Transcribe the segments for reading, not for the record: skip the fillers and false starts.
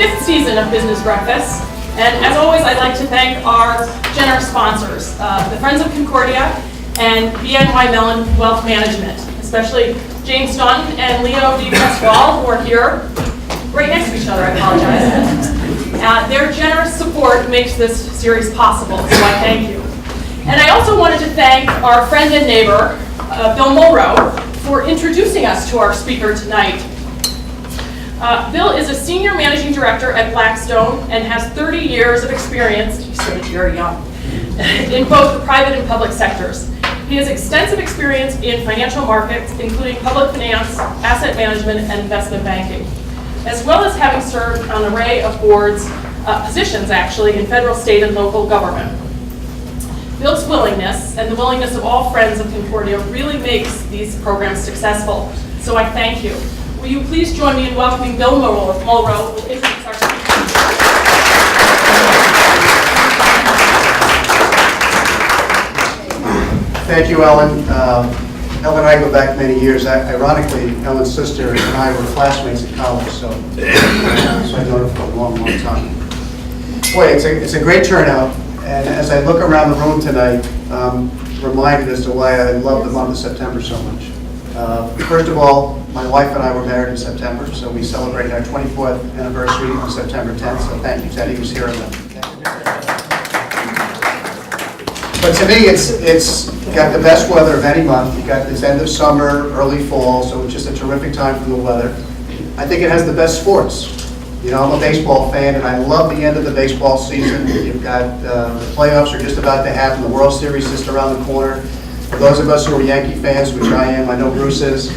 5th season of Business Breakfast. And as always, I'd like to thank our generous sponsors, the Friends of Concordia and BNY Mellon Wealth Management, especially James Dunn and Leo D. Pasquale, who are here right next to each other. I apologize. Their generous support makes this series possible, so I thank you. And I also wanted to thank our friend and neighbor, Bill Mulrow, for introducing us to our speaker tonight. Bill is a senior managing director at Blackstone and has 30 years of experience, he's sort of very young, in both the private and public sectors. He has extensive experience in financial markets, including public finance, asset management, and investment banking, as well as having served on an array of boards, positions actually, in federal, state, and local government. Bill's willingness, and the willingness of all friends of Concordia, really makes these programs successful, so I thank you. Will you please join me in welcoming Bill Mulrow, who will introduce our speaker. Thank you, Ellen. Ellen and I go back many years. Ironically, Ellen's sister and I were classmates at college, so I've known her for a long, long time. Boy, it's a great turnout, and as I look around the room tonight, I'm reminded as to why I love the month of September so much. First of all, my wife and I were married in September, so we celebrated our 24th anniversary on September 10th, so thank you, Teddy, who's here. But to me, it's got the best weather of any month. You got this end of summer, early fall, so it's just a terrific time for the weather. I think it has the best sports. You know, I'm a baseball fan, and I love the end of the baseball season. You've got the playoffs are just about to happen. The World Series just around the corner. For those of us who are Yankee fans, which I am, I know Bruce is,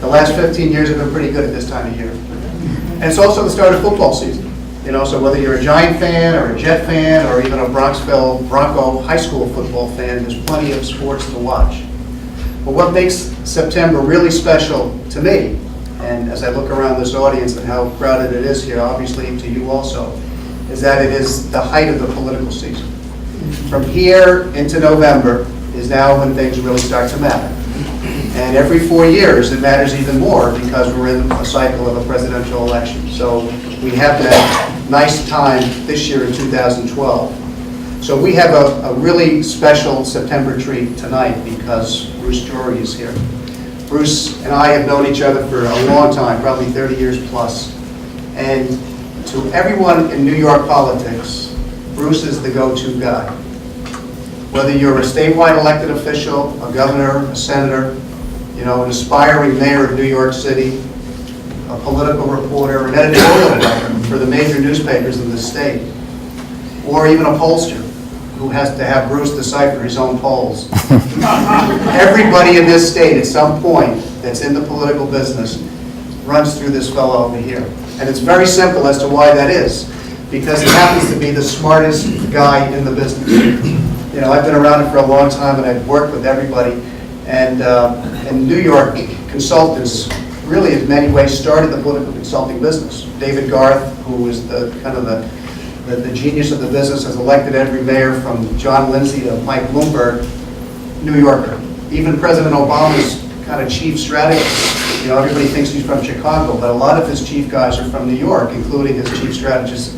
the last 15 years have been pretty good at this time of year. And it's also the start of football season. You know, so whether you're a Giant fan or a Jet fan or even a Bronxville Bronco high school football fan, there's plenty of sports to watch. But what makes September really special to me, and as I look around this audience and how crowded it is here, obviously to you also, is that it is the height of the political season. From here into November is now when things really start to matter. And every 4 years it matters even more because we're in a cycle of a presidential election. So we have that nice time this year in 2012. So we have a really special September treat tonight because Bruce Gyory is here. Bruce and I have known each other for a long time, probably 30 years plus. And to everyone in New York politics, Bruce is the go-to guy. Whether you're a statewide elected official, a governor, a senator, you know, an aspiring mayor of New York City, a political reporter, an editorial writer for the major newspapers in the state, or even a pollster who has to have Bruce decipher his own polls. Everybody in this state at some point that's in the political business runs through this fellow over here. And it's very simple as to why that is, because he happens to be the smartest guy in the business. You know, I've been around it for a long time and I've worked with everybody. And New York consultants really in many ways started the political consulting business. David Garth, who was the kind of the genius of the business, has elected every mayor from John Lindsay to Mike Bloomberg, New Yorker. Even President Obama's kind of chief strategist, you know, everybody thinks he's from Chicago, but a lot of his chief guys are from New York, including his chief strategist,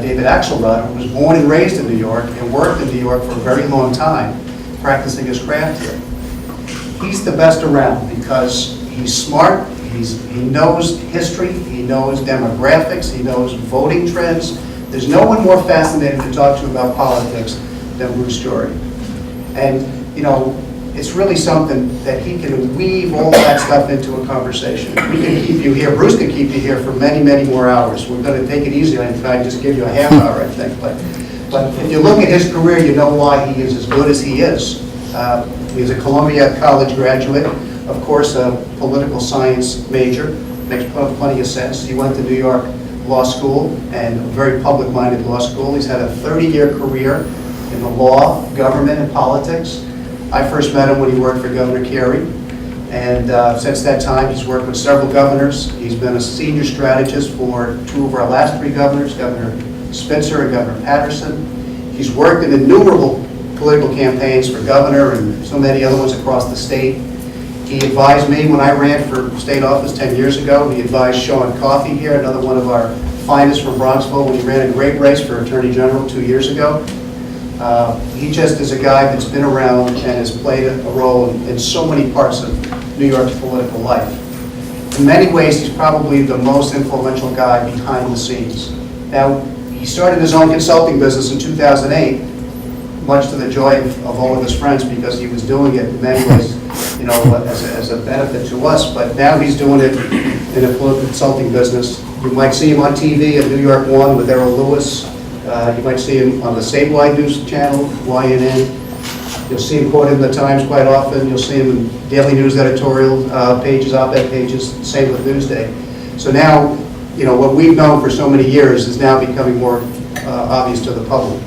David Axelrod, who was born and raised in New York and worked in New York for a very long time, practicing his craft here. He's the best around because he's smart, he knows history, he knows demographics, he knows voting trends. There's no one more fascinating to talk to about politics than Bruce Gyory. And, you know, it's really something that he can weave all that stuff into a conversation. We can keep you here, Bruce can keep you here for many, many more hours. We're going to take it easy and try and just give you a half hour, I think. But if you look at his career, you know why he is as good as he is. He's a Columbia College graduate, of course, a political science major, makes plenty of sense. He went to New York Law School, and a very public-minded law school. He's had a 30-year career in the law, government, and politics. I first met him when he worked for Governor Gyory, and since that time he's worked with several governors. He's been a senior strategist for two of our last three governors, Governor Spitzer and Governor Patterson. He's worked in innumerable political campaigns for governor and so many other ones across the state. He advised me when I ran for state office 10 years ago. He advised Sean Coffey here, another one of our finest from Bronxville when he ran a great race for Attorney General 2 years ago. He just is a guy that's been around and has played a role in so many parts of New York's political life. In many ways, he's probably the most influential guy behind the scenes. Now, he started his own consulting business in 2008, much to the joy of all of his friends, because he was doing it in many ways, you know, as a benefit to us. But now he's doing it in a political consulting business. You might see him on TV at New York 1 with Errol Lewis. You might see him on the statewide news channel, YNN. You'll see him quoted in the Times quite often. You'll see him in daily news editorial pages, op-ed pages, same with Newsday. So now, you know, what we've known for so many years is now becoming more obvious to the public.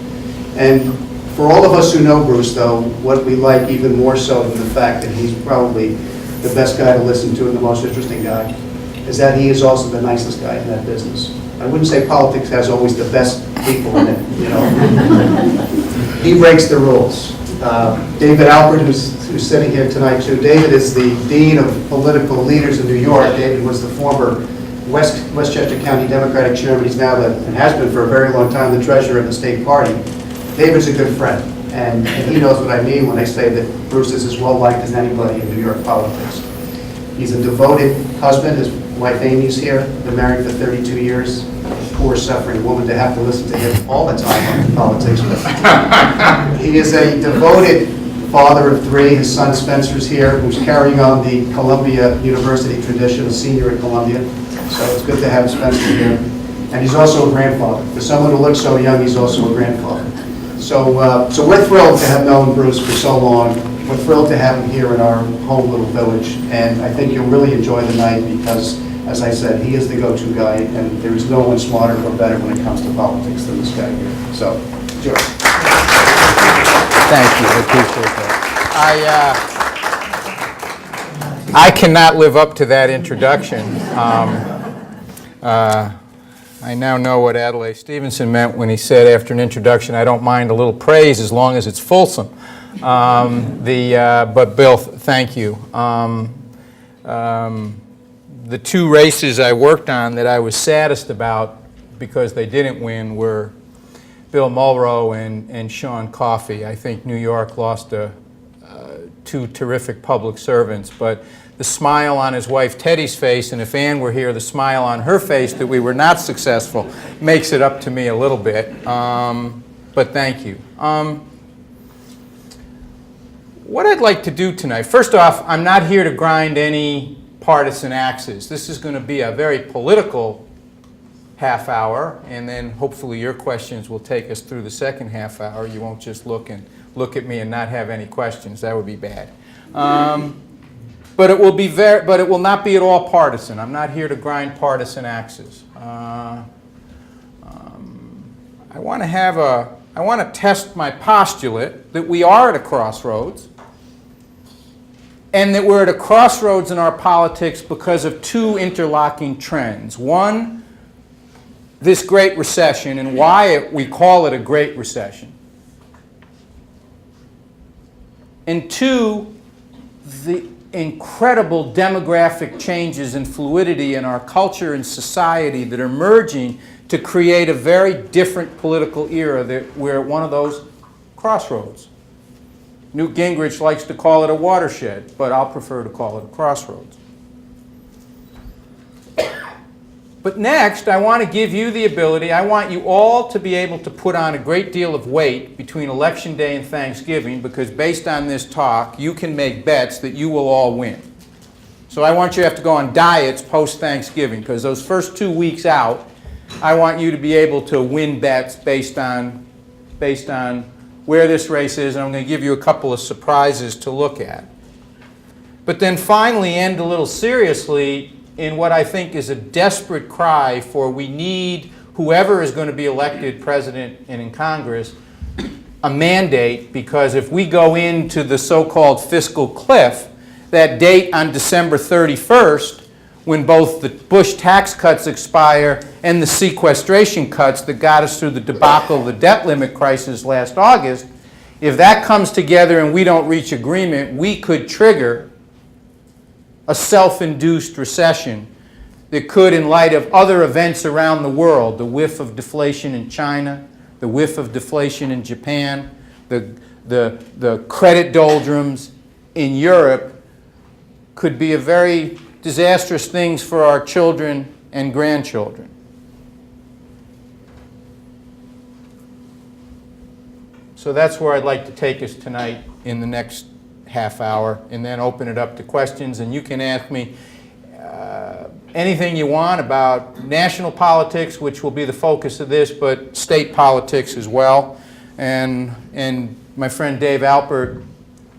And for all of us who know Bruce, though, what we like even more so than the fact that he's probably the best guy to listen to and the most interesting guy, is that he is also the nicest guy in that business. I wouldn't say politics has always the best people in it, you know. He breaks the rules. David Alpert, who's sitting here tonight too. David is the Dean of Political Leaders in New York. David was the former Westchester County Democratic Chairman. He's now and has been for a very long time, the treasurer of the state party. David's a good friend, and he knows what I mean when I say that Bruce is as well liked as anybody in New York politics. He's a devoted husband. His wife Amy's here. They're married for 32 years. Poor suffering woman to have to listen to him all the time on politics. He is a devoted father of 3. His son Spencer's here, who's carrying on the Columbia University tradition, a senior at Columbia. So it's good to have Spencer here. And he's also a grandfather. For someone who looks so young, he's also a grandfather. So we're thrilled to have known Bruce for so long. We're thrilled to have him here in our home little village. And I think you'll really enjoy the night because, as I said, he is the go-to guy, and there is no one smarter or better when it comes to politics than this guy here. So, George. Thank you. I appreciate that. I cannot live up to that introduction. I now know what Adlai Stevenson meant when he said after an introduction, I don't mind a little praise as long as it's fulsome. But Bill, thank you. The 2 races I worked on that I was saddest about because they didn't win were Bill Mulrow and Sean Coffey. I think New York lost 2 terrific public servants, but the smile on his wife Teddy's face, and if Ann were here, the smile on her face that we were not successful, makes it up to me a little bit. But thank you. What I'd like to do tonight, first off, I'm not here to grind any partisan axes. This is going to be a very political half hour, and then hopefully your questions will take us through the second half hour. You won't just look at me and not have any questions. That would be bad. But it will not be at all partisan. I'm not here to grind partisan axes. I want to test my postulate that we are at a crossroads, and that we're at a crossroads in our politics because of 2 interlocking trends. One, this Great Recession, and why we call it a Great Recession. And 2, the incredible demographic changes and fluidity in our culture and society that are merging to create a very different political era that we're at one of those crossroads. Newt Gingrich likes to call it a watershed, but I'll prefer to call it a crossroads. But next, I want to give you the ability, I want you all to be able to put on a great deal of weight between Election Day and Thanksgiving, because based on this talk, you can make bets that you will all win. So I want you to have to go on diets post-Thanksgiving, because those first 2 weeks out, I want you to be able to win bets based on where this race is, and I'm going to give you a couple of surprises to look at. But then finally end a little seriously in what I think is a desperate cry for we need, whoever is going to be elected president and in Congress, a mandate, because if we go into the so-called fiscal cliff, that date on December 31st, when both the Bush tax cuts expire and the sequestration cuts that got us through the debacle of the debt limit crisis last August, if that comes together and we don't reach agreement, we could trigger a self-induced recession that could, in light of other events around the world, the whiff of deflation in China, the whiff of deflation in Japan, the credit doldrums in Europe, could be a very disastrous things for our children and grandchildren. So that's where I'd like to take us tonight in the next half hour, and then open it up to questions. And you can ask me anything you want about national politics, which will be the focus of this, but state politics as well. And my friend Dave Alpert,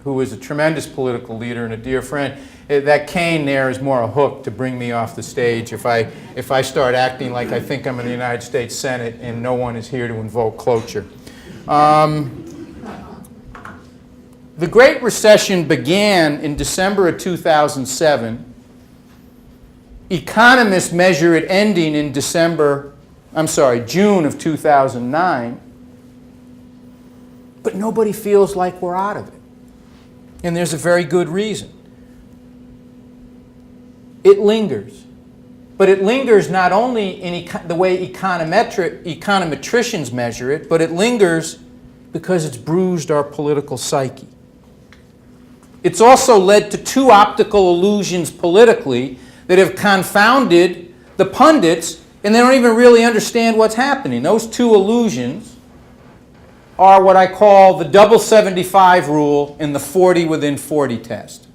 who is a tremendous political leader and a dear friend, that cane there is more a hook to bring me off the stage if I start acting like I think I'm in the United States Senate and no one is here to invoke cloture. The Great Recession began in December of 2007. Economists measure it ending in June of 2009. But nobody feels like we're out of it. And there's a very good reason. It lingers. But it lingers not only in the way econometricians measure it, but it lingers because it's bruised our political psyche. It's also led to two optical illusions politically that have confounded the pundits, and they don't even really understand what's happening. Those two illusions are what I call the double 75 rule and the 40 within 40 test.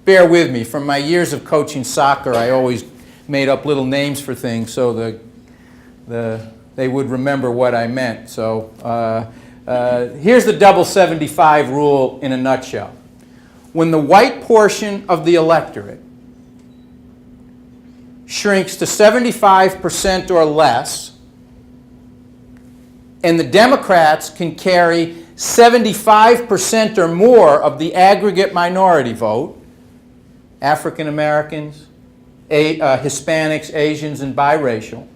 Bear with me. From my years of coaching soccer, I always made up little names for things so they would remember what I meant. So here's the double 75 rule in a nutshell. When the white portion of the electorate shrinks to 75% or less, and the Democrats can carry 75% or more of the aggregate minority vote, African Americans, Hispanics, Asians, and biracial,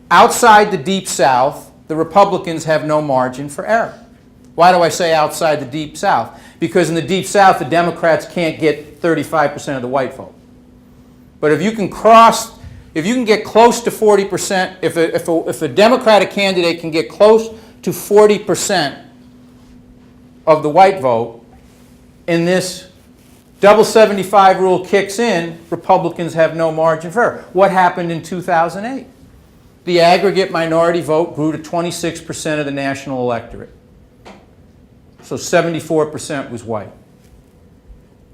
outside the Deep South, the Republicans have no margin for error. Why do I say outside the Deep South? Because in the Deep South, the Democrats can't get 35% of the white vote. But if you can get close to 40%, if a Democratic candidate can get close to 40% of the white vote, and this double 75 rule kicks in, Republicans have no margin for error. What happened in 2008? The aggregate minority vote grew to 26% of the national electorate. So 74% was white.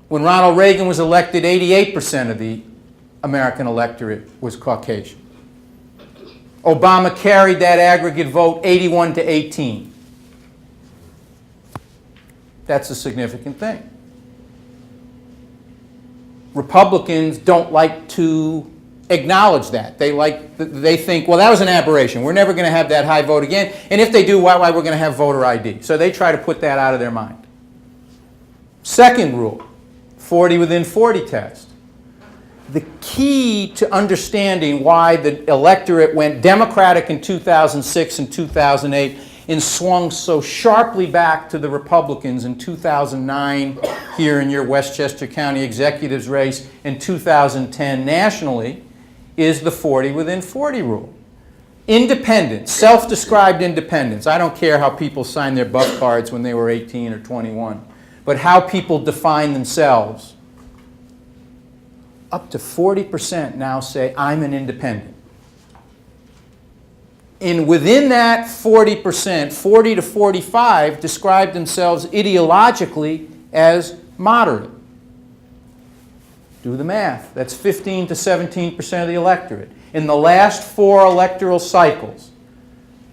When Ronald Reagan was elected, 88% of the American electorate was Caucasian. Obama carried that aggregate vote 81 to 18. That's a significant thing. Republicans don't like to acknowledge that. They think, well, that was an aberration. We're never going to have that high vote again. And if they do, why we're going to have voter ID. So they try to put that out of their mind. Second rule, 40 within 40 test. The key to understanding why the electorate went Democratic in 2006 and 2008 and swung so sharply back to the Republicans in 2009 here in your Westchester County executives race and 2010 nationally is the 40 within 40 rule. Independence, self-described independence. I don't care how people signed their buff cards when they were 18 or 21, but how people define themselves. Up to 40% now say, I'm an independent. And within that 40%, 40 to 45 describe themselves ideologically as moderate. Do the math. That's 15 to 17% of the electorate. In the last 4 electoral cycles,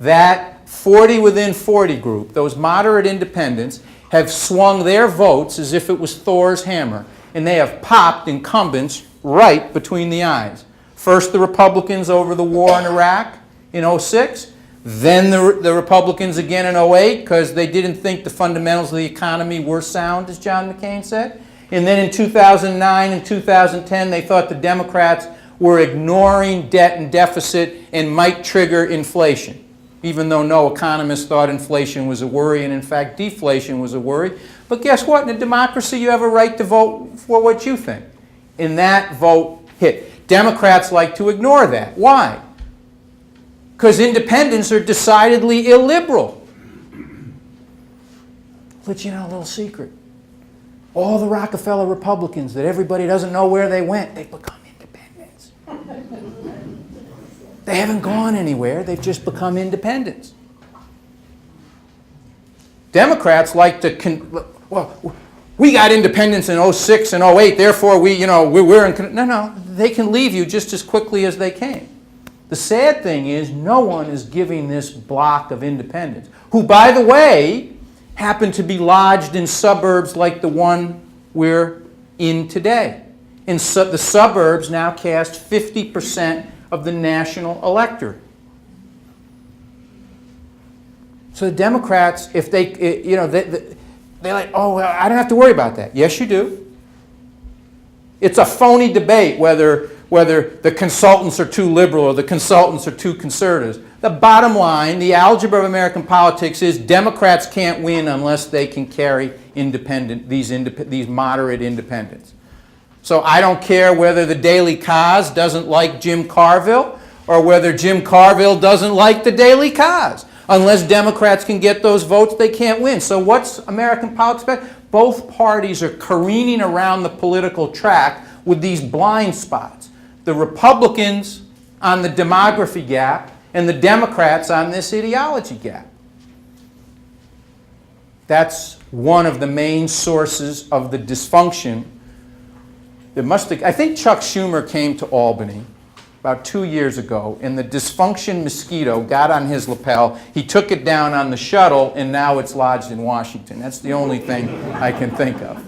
that 40 within 40 group, those moderate independents, have swung their votes as if it was Thor's hammer, and they have popped incumbents right between the eyes. First the Republicans over the war in Iraq in 06, then the Republicans again in 08 because they didn't think the fundamentals of the economy were sound, as John McCain said. And then in 2009 and 2010, they thought the Democrats were ignoring debt and deficit and might trigger inflation, even though no economists thought inflation was a worry, and in fact deflation was a worry. But guess what? In a democracy, you have a right to vote for what you think. And that vote hit. Democrats like to ignore that. Why? Because independents are decidedly illiberal. Let you know a little secret. All the Rockefeller Republicans that everybody doesn't know where they went, they've become independents. They haven't gone anywhere, they've just become independents. Democrats like to, well, we got independence in 06 and 08, therefore we're in, no, they can leave you just as quickly as they came. The sad thing is no one is giving this block of independents, who, by the way, happen to be lodged in suburbs like the one we're in today. And so the suburbs now cast 50% of the national electorate. So the Democrats, if they, they're like, oh, well, I don't have to worry about that. Yes, you do. It's a phony debate whether the consultants are too liberal or the consultants are too conservative. The bottom line, the algebra of American politics is Democrats can't win unless they can carry these moderate independents. So I don't care whether the Daily Kaz doesn't like Jim Carville or whether Jim Carville doesn't like the Daily Kaz. Unless Democrats can get those votes, they can't win. So what's American politics about? Both parties are careening around the political track with these blind spots. The Republicans on the demography gap and the Democrats on this ideology gap. That's one of the main sources of the dysfunction. I think Chuck Schumer came to Albany about 2 years ago, and the dysfunction mosquito got on his lapel. He took it down on the shuttle, and now it's lodged in Washington. That's the only thing I can think of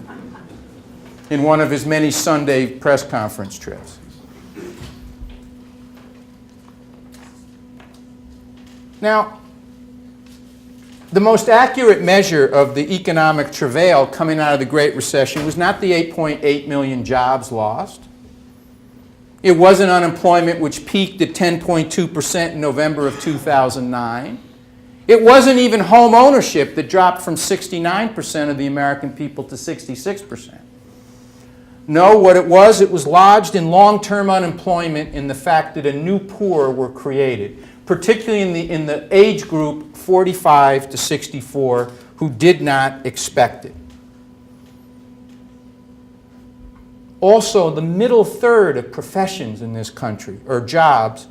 in one of his many Sunday press conference trips. Now, the most accurate measure of the economic travail coming out of the Great Recession was not the 8.8 million jobs lost. It wasn't unemployment, which peaked at 10.2% in November of 2009. It wasn't even home ownership that dropped from 69% of the American people to 66%. No, what it was lodged in long-term unemployment in the fact that a new poor were created, particularly in the age group 45 to 64, who did not expect it. Also, the middle third of professions in this country, or jobs,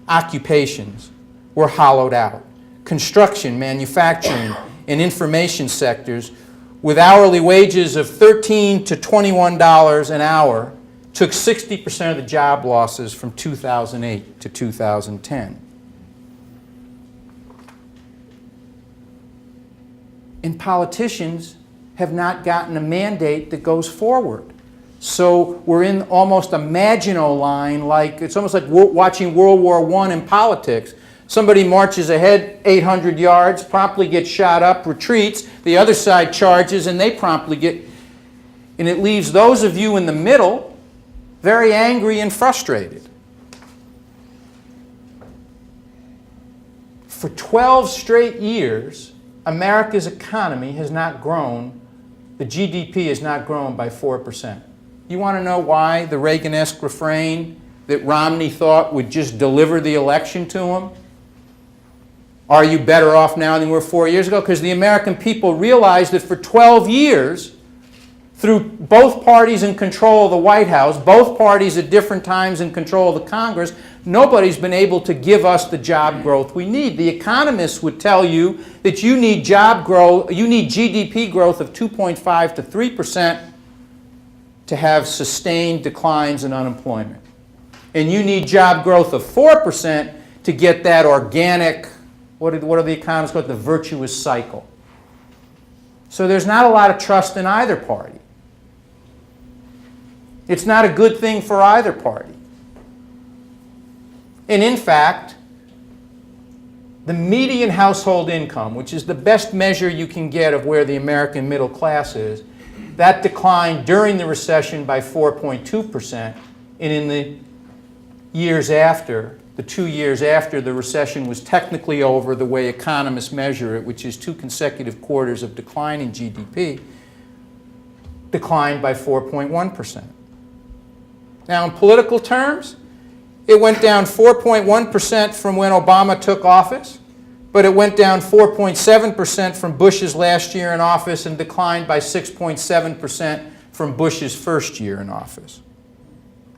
occupations, were hollowed out. Construction, manufacturing, and information sectors with hourly wages of $13 to $21 an hour took 60% of the job losses from 2008 to 2010. And politicians have not gotten a mandate that goes forward. So we're in almost a Maginot line, like it's almost like watching World War I in politics. Somebody marches ahead 800 yards, promptly gets shot up, retreats, the other side charges, and they promptly get... And it leaves those of you in the middle very angry and frustrated. For 12 straight years, America's economy has not grown, the GDP has not grown by 4%. You want to know why the Reagan-esque refrain that Romney thought would just deliver the election to him? Are you better off now than you were 4 years ago? Because the American people realized that for 12 years, through both parties in control of the White House, both parties at different times in control of the Congress, nobody's been able to give us the job growth we need. The economists would tell you that you need job growth, you need GDP growth of 2.5 to 3% to have sustained declines in unemployment. And you need job growth of 4% to get that organic, what do the economists call it, the virtuous cycle. So there's not a lot of trust in either party. It's not a good thing for either party. And in fact, the median household income, which is the best measure you can get of where the American middle class is, that declined during the recession by 4.2%, and in the years after, the 2 years after the recession was technically over the way economists measure it, which is 2 consecutive quarters of declining GDP, declined by 4.1%. Now, in political terms, it went down 4.1% from when Obama took office, but it went down 4.7% from Bush's last year in office and declined by 6.7% from Bush's first year in office.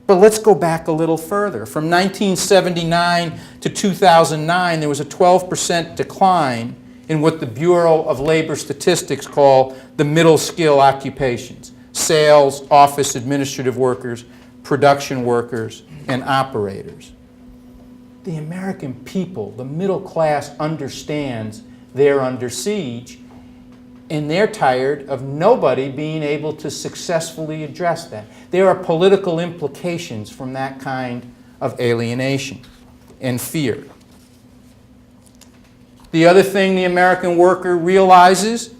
But let's go back a little further. From 1979 to 2009, there was a 12% decline in what the Bureau of Labor Statistics call the middle skill occupations: sales, office administrative workers, production workers, and operators. The American people, the middle class, understands they're under siege, and they're tired of nobody being able to successfully address that. There are political implications from that kind of alienation and fear. The other thing the American worker realizes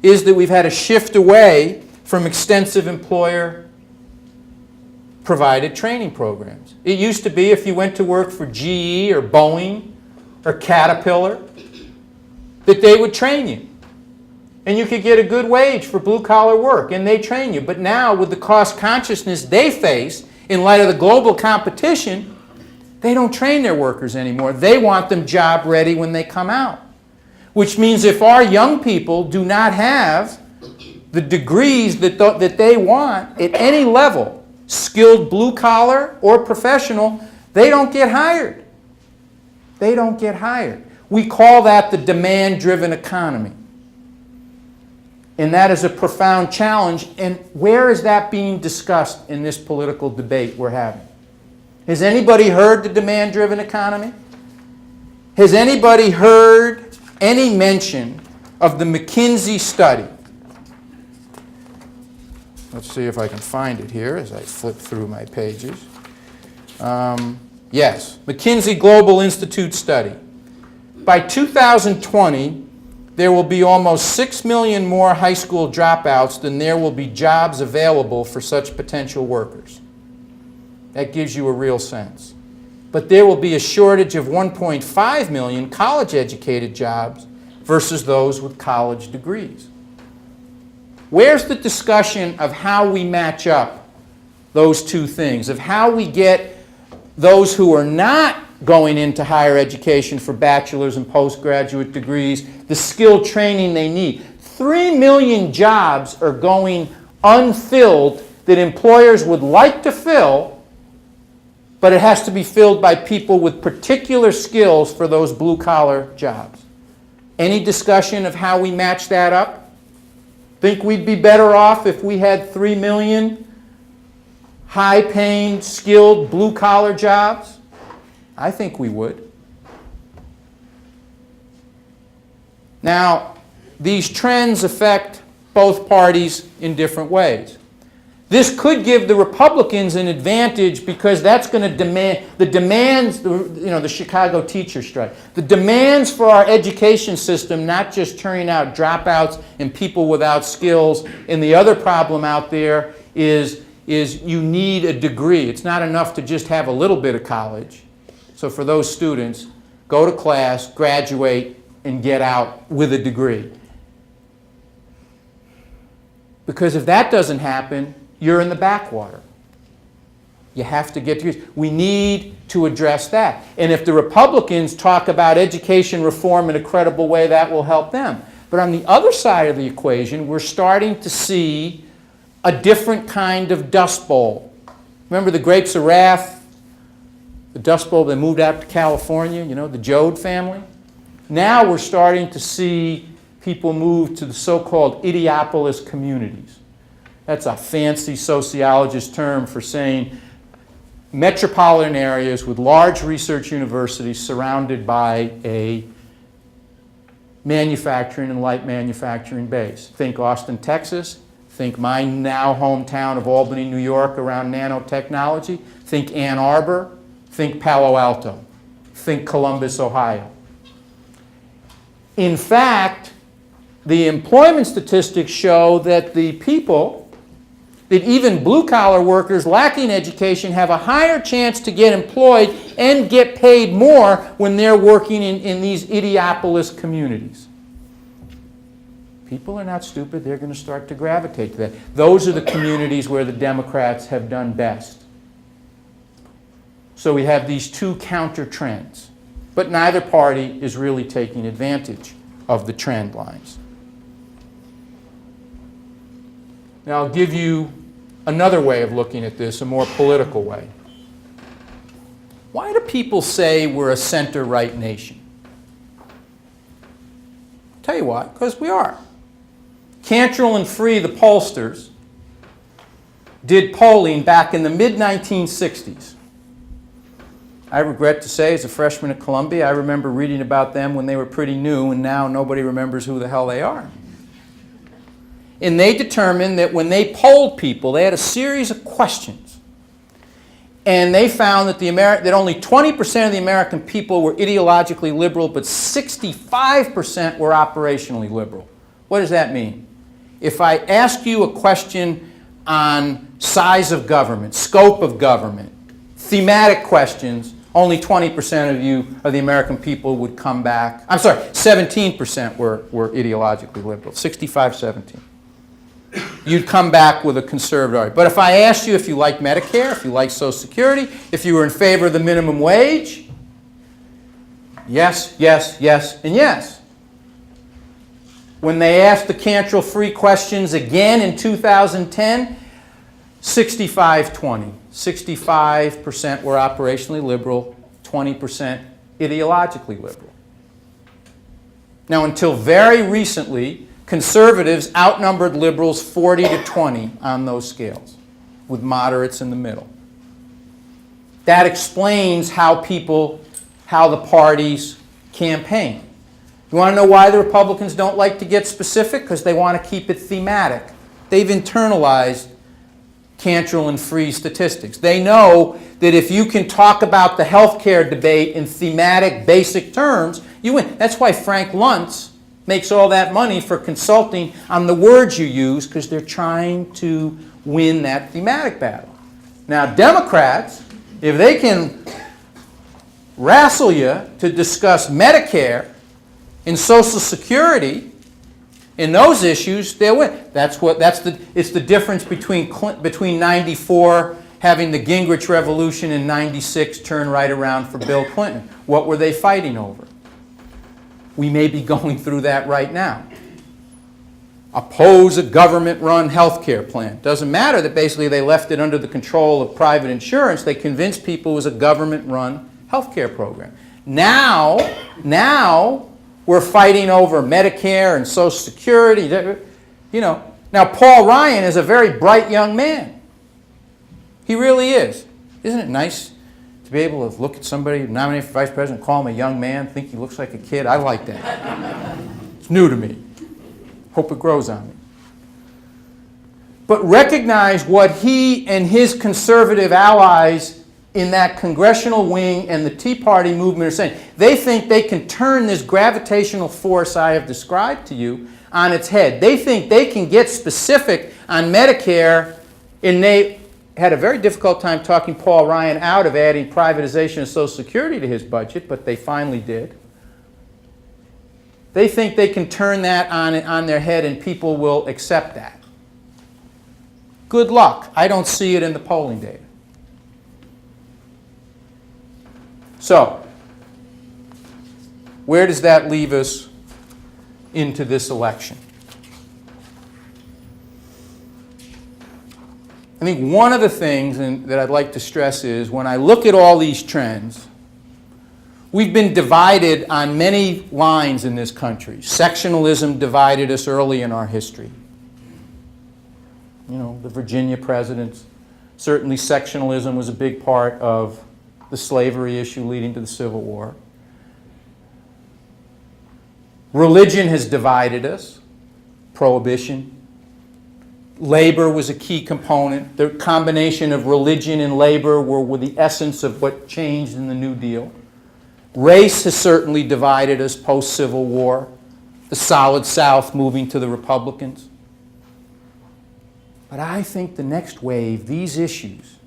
is that we've had a shift away from extensive employer-provided training programs. It used to be if you went to work for GE or Boeing or Caterpillar, that they would train you. And you could get a good wage for blue-collar work, and they train you. But now, with the cost consciousness they face in light of the global competition, they don't train their workers anymore. They want them job ready when they come out. Which means if our young people do not have the degrees that they want at any level, skilled blue-collar or professional, they don't get hired. They don't get hired. We call that the demand-driven economy. And that is a profound challenge. And where is that being discussed in this political debate we're having? Has anybody heard the demand-driven economy? Has anybody heard any mention of the McKinsey study? Let's see if I can find it here as I flip through my pages. Yes, McKinsey Global Institute study. By 2020, there will be almost 6 million more high school dropouts than there will be jobs available for such potential workers. That gives you a real sense. But there will be a shortage of 1.5 million college-educated jobs versus those with college degrees. Where's the discussion of how we match up those two things, of how we get those who are not going into higher education for bachelor's and postgraduate degrees the skilled training they need? 3 million jobs are going unfilled that employers would like to fill, but it has to be filled by people with particular skills for those blue-collar jobs. Any discussion of how we match that up? Think we'd be better off if we had 3 million high-paying, skilled, blue-collar jobs? I think we would. Now, these trends affect both parties in different ways. This could give the Republicans an advantage because that's going to demand, the demands, the Chicago teacher strike, the demands for our education system, not just turning out dropouts and people without skills. And the other problem out there is you need a degree. It's not enough to just have a little bit of college. So for those students, go to class, graduate, and get out with a degree. Because if that doesn't happen, you're in the backwater. You have to get degrees. We need to address that. And if the Republicans talk about education reform in a credible way, that will help them. But on the other side of the equation, we're starting to see a different kind of Dust Bowl. Remember the Grapes of Wrath? The Dust Bowl that moved out to California, the Joad family? Now we're starting to see people move to the so-called Idiopolis communities. That's a fancy sociologist term for saying metropolitan areas with large research universities surrounded by a manufacturing and light manufacturing base. Think Austin, Texas. Think my now hometown of Albany, New York, around nanotechnology. Think Ann Arbor. Think Palo Alto. Think Columbus, Ohio. In fact, the employment statistics show that the people, that even blue-collar workers lacking education have a higher chance to get employed and get paid more when they're working in these Idiopolis communities. People are not stupid. They're going to start to gravitate to that. Those are the communities where the Democrats have done best So we have these two counter trends. But neither party is really taking advantage of the trend lines. Now I'll give you another way of looking at this, a more political way. Why do people say we're a center-right nation? I'll tell you why, because we are. Cantrell and Free, the pollsters, did polling back in the mid-1960s. I regret to say, as a freshman at Columbia, I remember reading about them when they were pretty new, and now nobody remembers who the hell they are. And they determined that when they polled people, they had a series of questions. And they found that, that only 20% of the American people were ideologically liberal, but 65% were operationally liberal. What does that mean? If I ask you a question on size of government, scope of government, thematic questions, only 20% of the American people would come back. I'm sorry, 17% were ideologically liberal, 65-17. You'd come back with a conservative argument. But if I asked you if you like Medicare, if you like Social Security, if you were in favor of the minimum wage, yes, yes, yes, and yes. When they asked the Cantrell-Free questions again in 2010, 65-20. 65% were operationally liberal, 20% ideologically liberal. Now, until very recently, conservatives outnumbered liberals 40-20 on those scales, with moderates in the middle. That explains how the parties campaign. You want to know why the Republicans don't like to get specific? Because they want to keep it thematic. They've internalized Cantrell and Free statistics. They know that if you can talk about the healthcare debate in thematic, basic terms, you win. That's why Frank Luntz makes all that money for consulting on the words you use, because they're trying to win that thematic battle. Now, Democrats, if they can wrestle you to discuss Medicare and Social Security in those issues, they'll win. It's the difference between 94, having the Gingrich Revolution, and 96 turn right around for Bill Clinton. What were they fighting over? We may be going through that right now. Oppose a government-run health care plan. Doesn't matter that basically they left it under the control of private insurance. They convinced people it was a government-run health care program. Now we're fighting over Medicare and Social Security. You know. Now, Paul Ryan is a very bright young man. He really is. Isn't it nice to be able to look at somebody nominated for vice president, call him a young man, think he looks like a kid? I like that. It's new to me. Hope it grows on me. But recognize what he and his conservative allies in that congressional wing and the Tea Party movement are saying. They think they can turn this gravitational force I have described to you on its head. They think they can get specific on Medicare, and they had a very difficult time talking Paul Ryan out of adding privatization of Social Security to his budget, but they finally did. They think they can turn that on their head and people will accept that. Good luck. I don't see it in the polling data. So, where does that leave us into this election? I think one of the things that I'd like to stress is when I look at all these trends, we've been divided on many lines in this country. Sectionalism divided us early in our history. You know, the Virginia presidents, certainly sectionalism was a big part of the slavery issue leading to the Civil War. Religion has divided us, prohibition. Labor was a key component. The combination of religion and labor were the essence of what changed in the New Deal. Race has certainly divided us post-Civil War, the Solid South moving to the Republicans. But I think the next wave, these issues,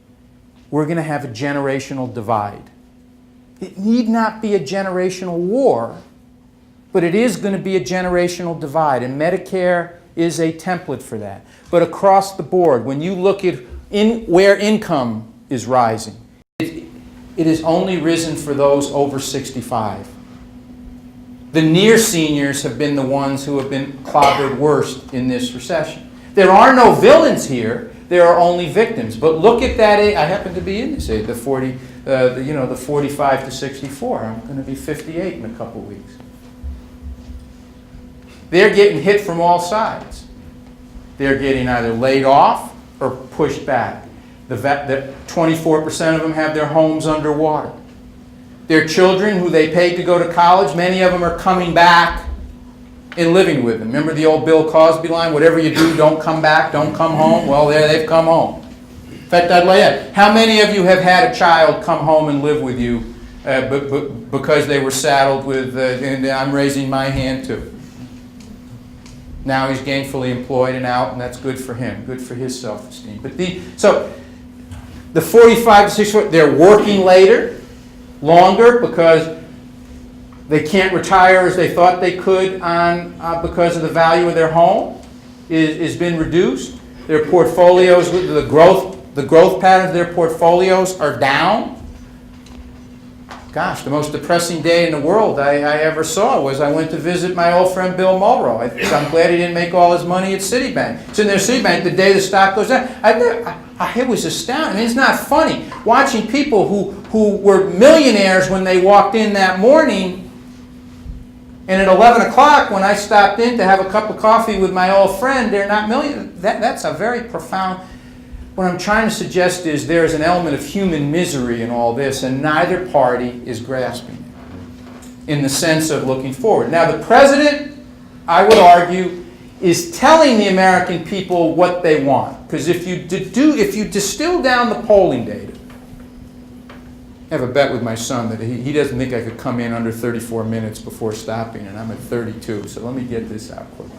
we're going to have a generational divide. It need not be a generational war, but it is going to be a generational divide, and Medicare is a template for that. But across the board, when you look at where income is rising, it has only risen for those over 65. The near seniors have been the ones who have been clobbered worst in this recession. There are no villains here. There are only victims. But look at that age. I happen to be in this age, the 45 to 64. I'm going to be 58 in a couple weeks. They're getting hit from all sides. They're getting either laid off or pushed back. The 24% of them have their homes underwater. Their children, who they paid to go to college, many of them are coming back and living with them. Remember the old Bill Cosby line, whatever you do, don't come back, don't come home? Well, they've come home. In fact, I'd lay it. How many of you have had a child come home and live with you because they were saddled with, and I'm raising my hand too. Now he's gainfully employed and out, and that's good for him, good for his self-esteem. But so the 45 to 64, they're working later, longer, because they can't retire as they thought they could because of the value of their home has been reduced. Their portfolios, the growth patterns of their portfolios are down. Gosh, the most depressing day in the world I ever saw was I went to visit my old friend Bill Mulrow. I'm glad he didn't make all his money at Citibank. It's in their Citibank the day the stock goes down. It was astounding. I mean, it's not funny watching people who were millionaires when they walked in that morning, and at 11 o'clock when I stopped in to have a cup of coffee with my old friend, they're not millionaires. That's a very profound... What I'm trying to suggest is there is an element of human misery in all this, and neither party is grasping it in the sense of looking forward. Now, the president, I would argue, is telling the American people what they want. Because if you distill down the polling data, I have a bet with my son that he doesn't think I could come in under 34 minutes before stopping, and I'm at 32, so let me get this out quick.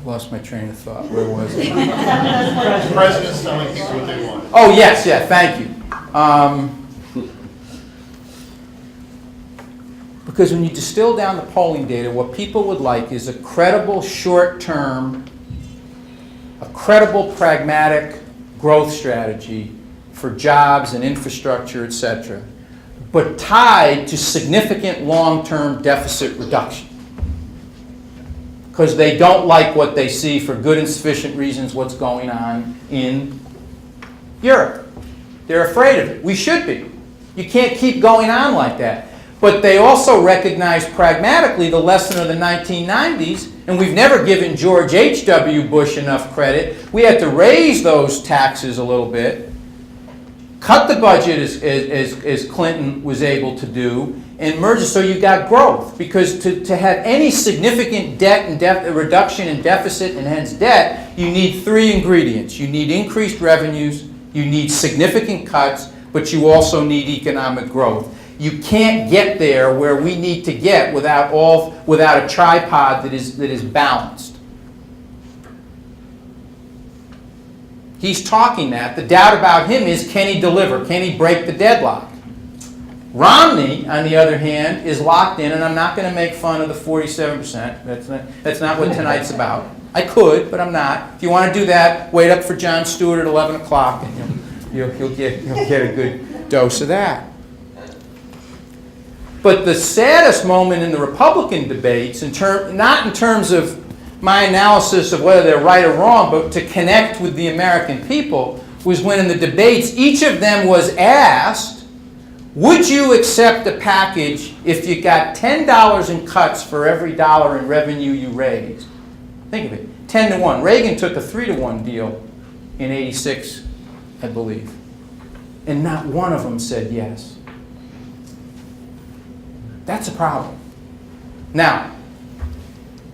Lost my train of thought. Where was it? President's telling people what they want. Oh, yes, yeah, thank you. Because when you distill down the polling data, what people would like is a credible short-term, a credible pragmatic growth strategy for jobs and infrastructure, etc., but tied to significant long-term deficit reduction. Because they don't like what they see for good and sufficient reasons what's going on in Europe. They're afraid of it. We should be. You can't keep going on like that. But they also recognize pragmatically the lesson of the 1990s, and we've never given George H.W. Bush enough credit. We had to raise those taxes a little bit, cut the budget as Clinton was able to do, and merge it so you got growth. Because to have any significant debt and reduction in deficit and hence debt, you need three ingredients. You need increased revenues, you need significant cuts, but you also need economic growth. You can't get there where we need to get without a tripod that is balanced. He's talking that. The doubt about him is, can he deliver? Can he break the deadlock? Romney, on the other hand, is locked in, and I'm not going to make fun of the 47%. That's not what tonight's about. I could, but I'm not. If you want to do that, wait up for Jon Stewart at 11 o'clock, and you'll get a good dose of that. But the saddest moment in the Republican debates, not in terms of my analysis of whether they're right or wrong, but to connect with the American people, was when in the debates each of them was asked, would you accept a package if you got $10 in cuts for every dollar in revenue you raised? Think of it, 10-1. Reagan took a 3-1 deal in '86, I believe. And not one of them said yes. That's a problem. Now,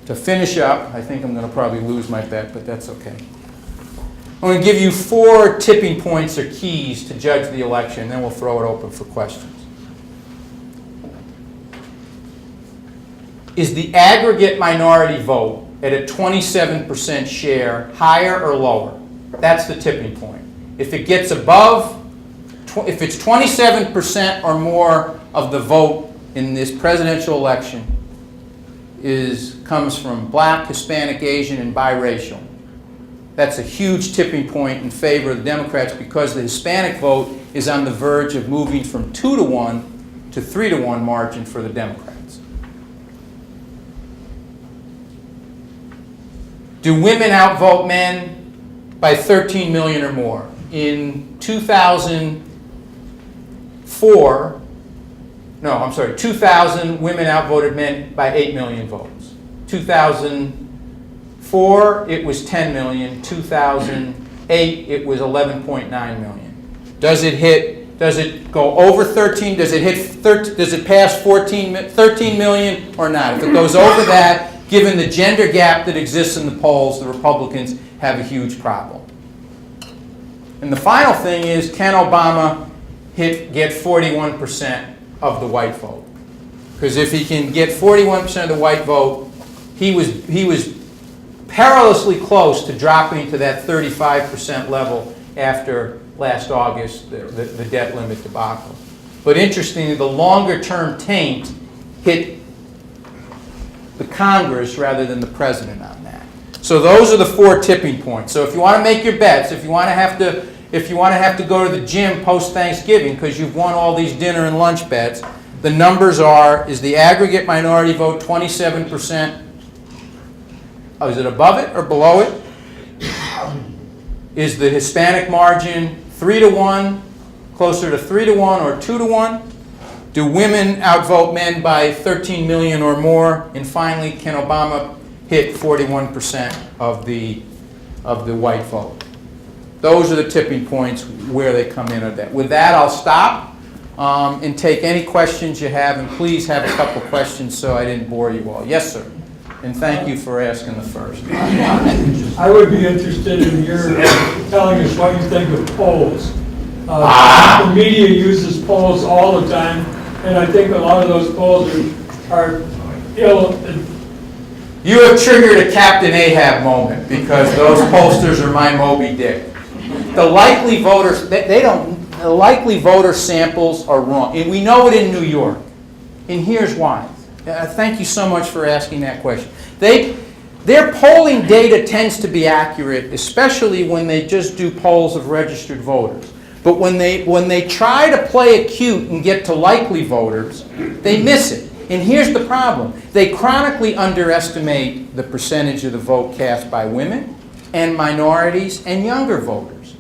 to finish up, I think I'm going to probably lose my bet, but that's okay. I'm going to give you 4 tipping points or keys to judge the election, then we'll throw it open for questions. Is the aggregate minority vote at a 27% share higher or lower? That's the tipping point. If it gets above, if it's 27% or more of the vote in this presidential election, comes from black, Hispanic, Asian, and biracial. That's a huge tipping point in favor of the Democrats because the Hispanic vote is on the verge of moving from 2-to-1 to 3-to-1 margin for the Democrats. Do women outvote men by 13 million or more? In 2000, women outvoted men by 8 million votes. 2004, it was 10 million. 2008, it was 11.9 million. Does it go over 13? Does it pass 13 million or not? If it goes over that, given the gender gap that exists in the polls, the Republicans have a huge problem. And the final thing is, can Obama get 41% of the white vote? Because if he can get 41% of the white vote, he was perilously close to dropping to that 35% level after last August, the debt limit debacle. But interestingly, the longer-term taint hit the Congress rather than the president on that. So those are the 4 tipping points. So if you want to make your bets, if you want to have to go to the gym post-Thanksgiving because you've won all these dinner and lunch bets, the numbers are, is the aggregate minority vote 27%? Oh, is it above it or below it? Is the Hispanic margin 3-to-1, closer to 3-to-1 or 2-to-1? Do women outvote men by 13 million or more? And finally, can Obama hit 41% of the white vote? Those are the tipping points where they come in. With that, I'll stop and take any questions you have, and please have a couple questions so I didn't bore you all. Yes, sir. And thank you for asking the first. I would be interested in your telling us what you think of polls. The media uses polls all the time, and I think a lot of those polls are ill. You have triggered a Captain Ahab moment because those pollsters are my Moby Dick. The likely voters, the likely voter samples are wrong. And we know it in New York. And here's why. Thank you so much for asking that question. Their polling data tends to be accurate, especially when they just do polls of registered voters. But when they try to play it cute and get to likely voters, they miss it. And here's the problem. They chronically underestimate the percentage of the vote cast by women and minorities and younger voters.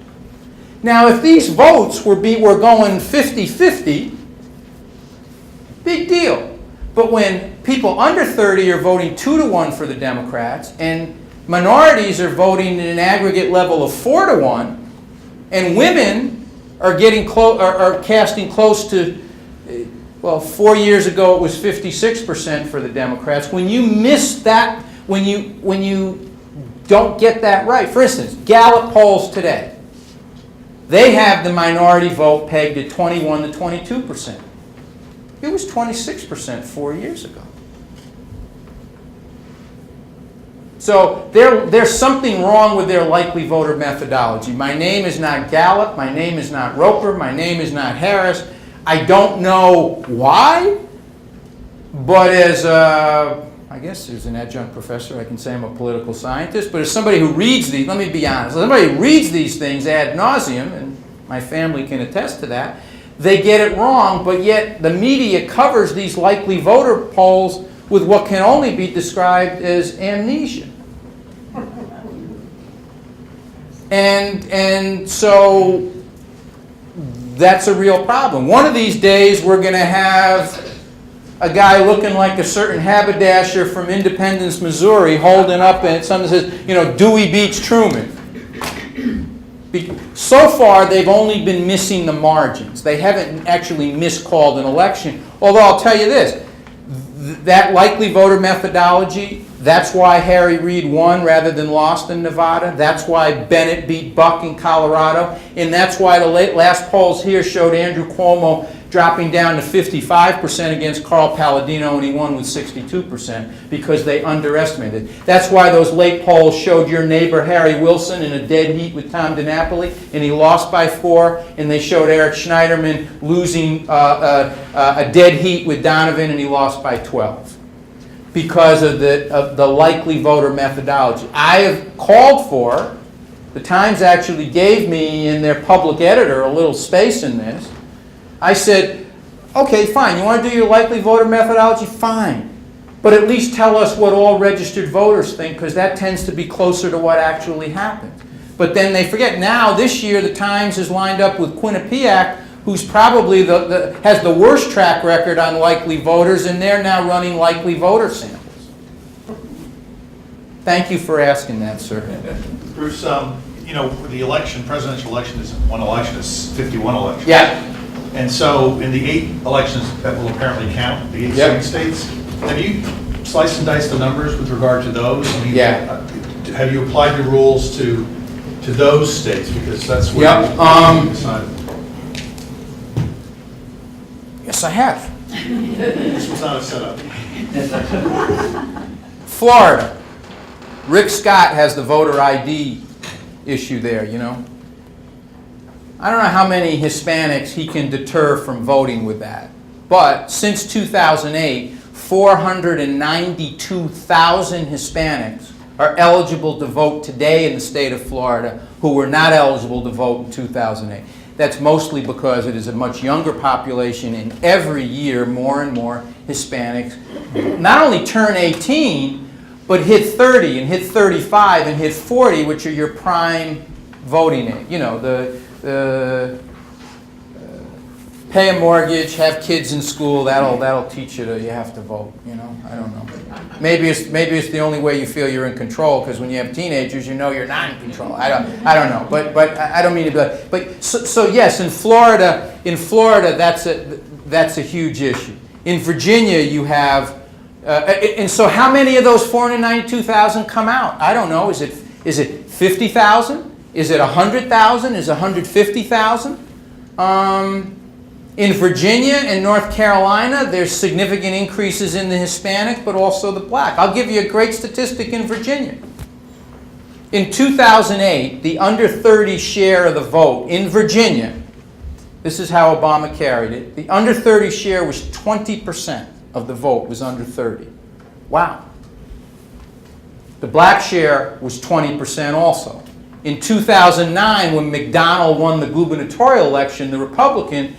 Now, if these votes were going 50-50, big deal. But when people under 30 are voting 2-to-1 for the Democrats and minorities are voting at an aggregate level of 4-to-1, and women are casting close to, well, 4 years ago it was 56% for the Democrats. When you miss that, when you don't get that right, for instance, Gallup polls today, they have the minority vote pegged at 21 to 22%. It was 26% 4 years ago. So there's something wrong with their likely voter methodology. My name is not Gallup. My name is not Roper. My name is not Harris. I don't know why, but as I guess as an adjunct professor, I can say I'm a political scientist, but as somebody who reads these, let me be honest, as somebody who reads these things ad nauseum, and my family can attest to that, they get it wrong, but yet the media covers these likely voter polls with what can only be described as amnesia. And so that's a real problem. One of these days we're going to have a guy looking like a certain haberdasher from Independence, Missouri, holding up and something that says, you know, Dewey beats Truman. So far, they've only been missing the margins. They haven't actually miscalled an election. Although I'll tell you this, that likely voter methodology, that's why Harry Reid won rather than lost in Nevada. That's why Bennett beat Buck in Colorado. And that's why the last polls here showed Andrew Cuomo dropping down to 55% against Carl Palladino, and he won with 62% because they underestimated. That's why those late polls showed your neighbor Harry Wilson in a dead heat with Tom DiNapoli, and he lost by 4, and they showed Eric Schneiderman losing a dead heat with Donovan, and he lost by 12. because of the likely voter methodology. I have called for, the Times actually gave me in their public editor a little space in this. I said, okay, fine, you want to do your likely voter methodology? Fine. But at least tell us what all registered voters think, because that tends to be closer to what actually happens. But then they forget. Now, this year, the Times is lined up with Quinnipiac, who's probably has the worst track record on likely voters, and they're now running likely voter samples. Thank you for asking that, sir. Bruce, you know, the election, presidential election is one election, it's 51 elections. Yeah. And so in the 8 elections that will apparently count, the 8 Yep. swing states, have you sliced and diced the numbers with regard to those? I mean, Yeah. Have you applied the rules to those states? Because that's where Yep, you decided. Yes, I have. This was not a setup. Florida. Rick Scott has the voter ID issue there, you know. I don't know how many Hispanics he can deter from voting with that. But since 2008, 492,000 Hispanics are eligible to vote today in the state of Florida who were not eligible to vote in 2008. That's mostly because it is a much younger population, and every year more and more Hispanics not only turn 18, but hit 30 and hit 35 and hit 40, which are your prime voting age. You know, the pay a mortgage, have kids in school, that'll teach you you have to vote, you know. I don't know. Maybe it's the only way you feel you're in control, because when you have teenagers, you know you're not in control. I don't know. But I don't mean to be like, but so yes, in Florida that's a huge issue. In Virginia you have and so how many of those 492,000 come out? I don't know. Is it 50,000? Is it 100,000? Is it 150,000? In Virginia and North Carolina, there's significant increases in the Hispanic, but also the black. I'll give you a great statistic in Virginia. In 2008, the under 30 share of the vote in Virginia, this is how Obama carried it, the under 30 share was 20% of the vote was under 30. Wow. The black share was 20% also. In 2009, when McDonald won the gubernatorial election, the Republican,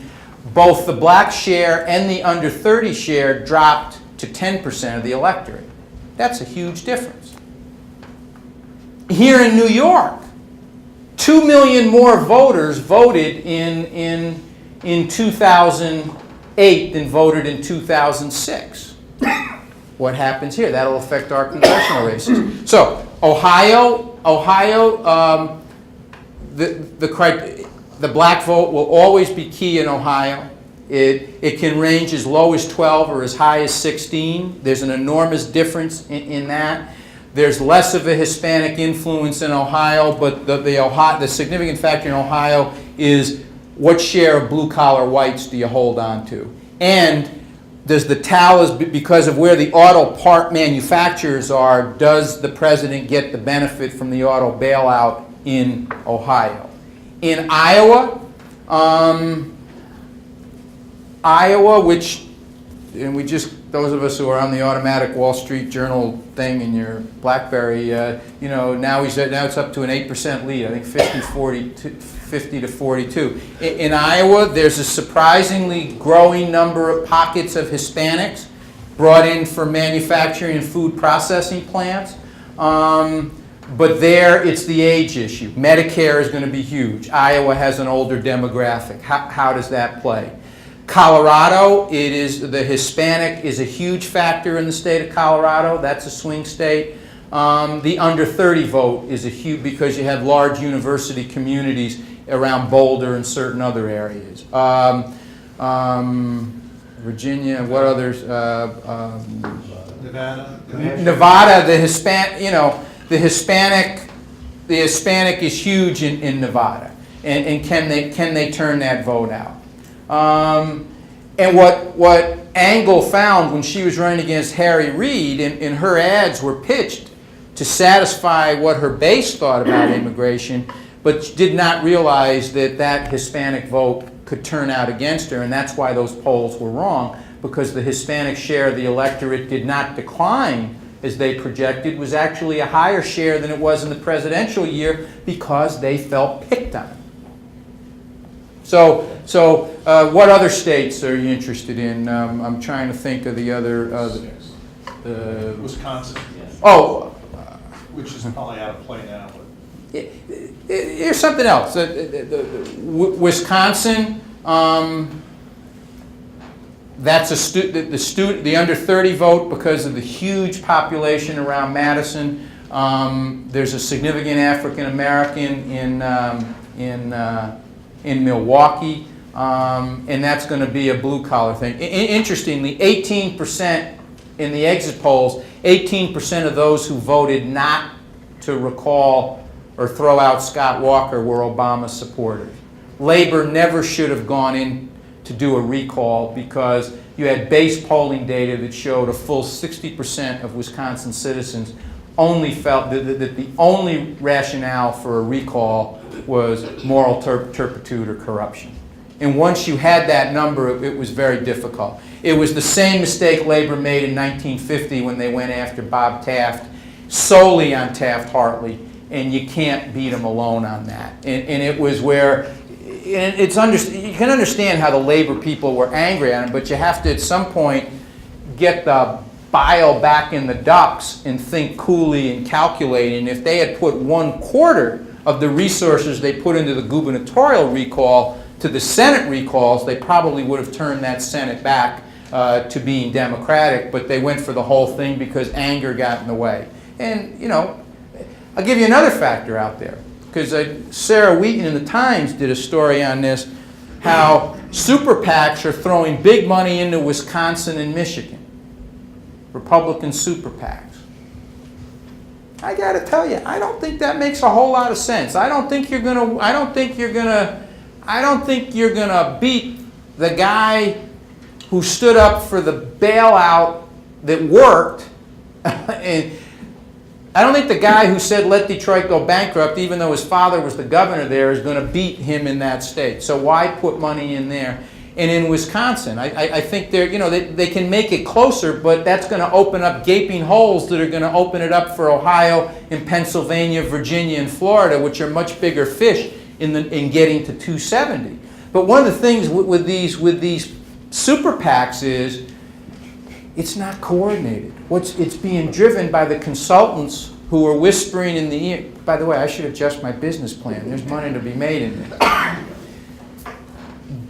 both the black share and the under 30 share dropped to 10% of the electorate. That's a huge difference. Here in New York, 2 million more voters voted in 2008 than voted in 2006. What happens here? That'll affect our congressional races. So, Ohio, the black vote will always be key in Ohio. It can range as low as 12 or as high as 16. There's an enormous difference in that. There's less of a Hispanic influence in Ohio, but the significant factor in Ohio is what share of blue-collar whites do you hold on to? And does the tally, because of where the auto part manufacturers are, does the president get the benefit from the auto bailout in Ohio? In Iowa, which, and we just, those of us who are on the automatic Wall Street Journal thing in your BlackBerry, you know, now it's up to an 8% lead. I think 50 to 42. In Iowa, there's a surprisingly growing number of pockets of Hispanics brought in for manufacturing and food processing plants. But there, it's the age issue. Medicare is going to be huge. Iowa has an older demographic. How does that play? Colorado, the Hispanic is a huge factor in the state of Colorado. That's a swing state. The under 30 vote is a huge, because you have large university communities around Boulder and certain other areas. Virginia, what others? Nevada, the Hispanic is huge in Nevada, and can they turn that vote out? And what Angle found when she was running against Harry Reid, and her ads were pitched to satisfy what her base thought about immigration, but did not realize that Hispanic vote could turn out against her, and that's why those polls were wrong. because the Hispanic share of the electorate did not decline as they projected, was actually a higher share than it was in the presidential year because they felt picked on. So what other states are you interested in? I'm trying to think of the other. Wisconsin, Oh, which is probably out of play now, but. here's something else. Wisconsin, that's the under 30 vote because of the huge population around Madison. There's a significant African American in Milwaukee, and that's going to be a blue collar thing. Interestingly, 18% in the exit polls, 18% of those who voted not to recall or throw out Scott Walker were Obama supporters. Labor never should have gone in to do a recall because you had base polling data that showed a full 60% of Wisconsin citizens only felt that the only rationale for a recall was moral turpitude or corruption. And once you had that number, it was very difficult. It was the same mistake Labor made in 1950 when they went after Bob Taft, solely on Taft-Hartley, and you can't beat them alone on that. And it was where, and you can understand how the Labor people were angry at him, but you have to at some point get the bile back in the ducts and think coolly and calculate. And if they had put 1/4 of the resources they put into the gubernatorial recall to the Senate recalls, they probably would have turned that Senate back to being Democratic, but they went for the whole thing because anger got in the way. And, you know, I'll give you another factor out there, because Sarah Wheaton in the Times did a story on this, how super PACs are throwing big money into Wisconsin and Michigan, Republican super PACs. I got to tell you, I don't think that makes a whole lot of sense. I don't think you're gonna beat the guy who stood up for the bailout that worked. And I don't think the guy who said let Detroit go bankrupt, even though his father was the governor there, is going to beat him in that state. So why put money in there? And in Wisconsin, I think they can make it closer, but that's going to open up gaping holes that are going to open it up for Ohio and Pennsylvania, Virginia, and Florida, which are much bigger fish in getting to 270. But one of the things with these super PACs is it's not coordinated. It's being driven by the consultants who are whispering in the ear. By the way, I should adjust my business plan. There's money to be made in it.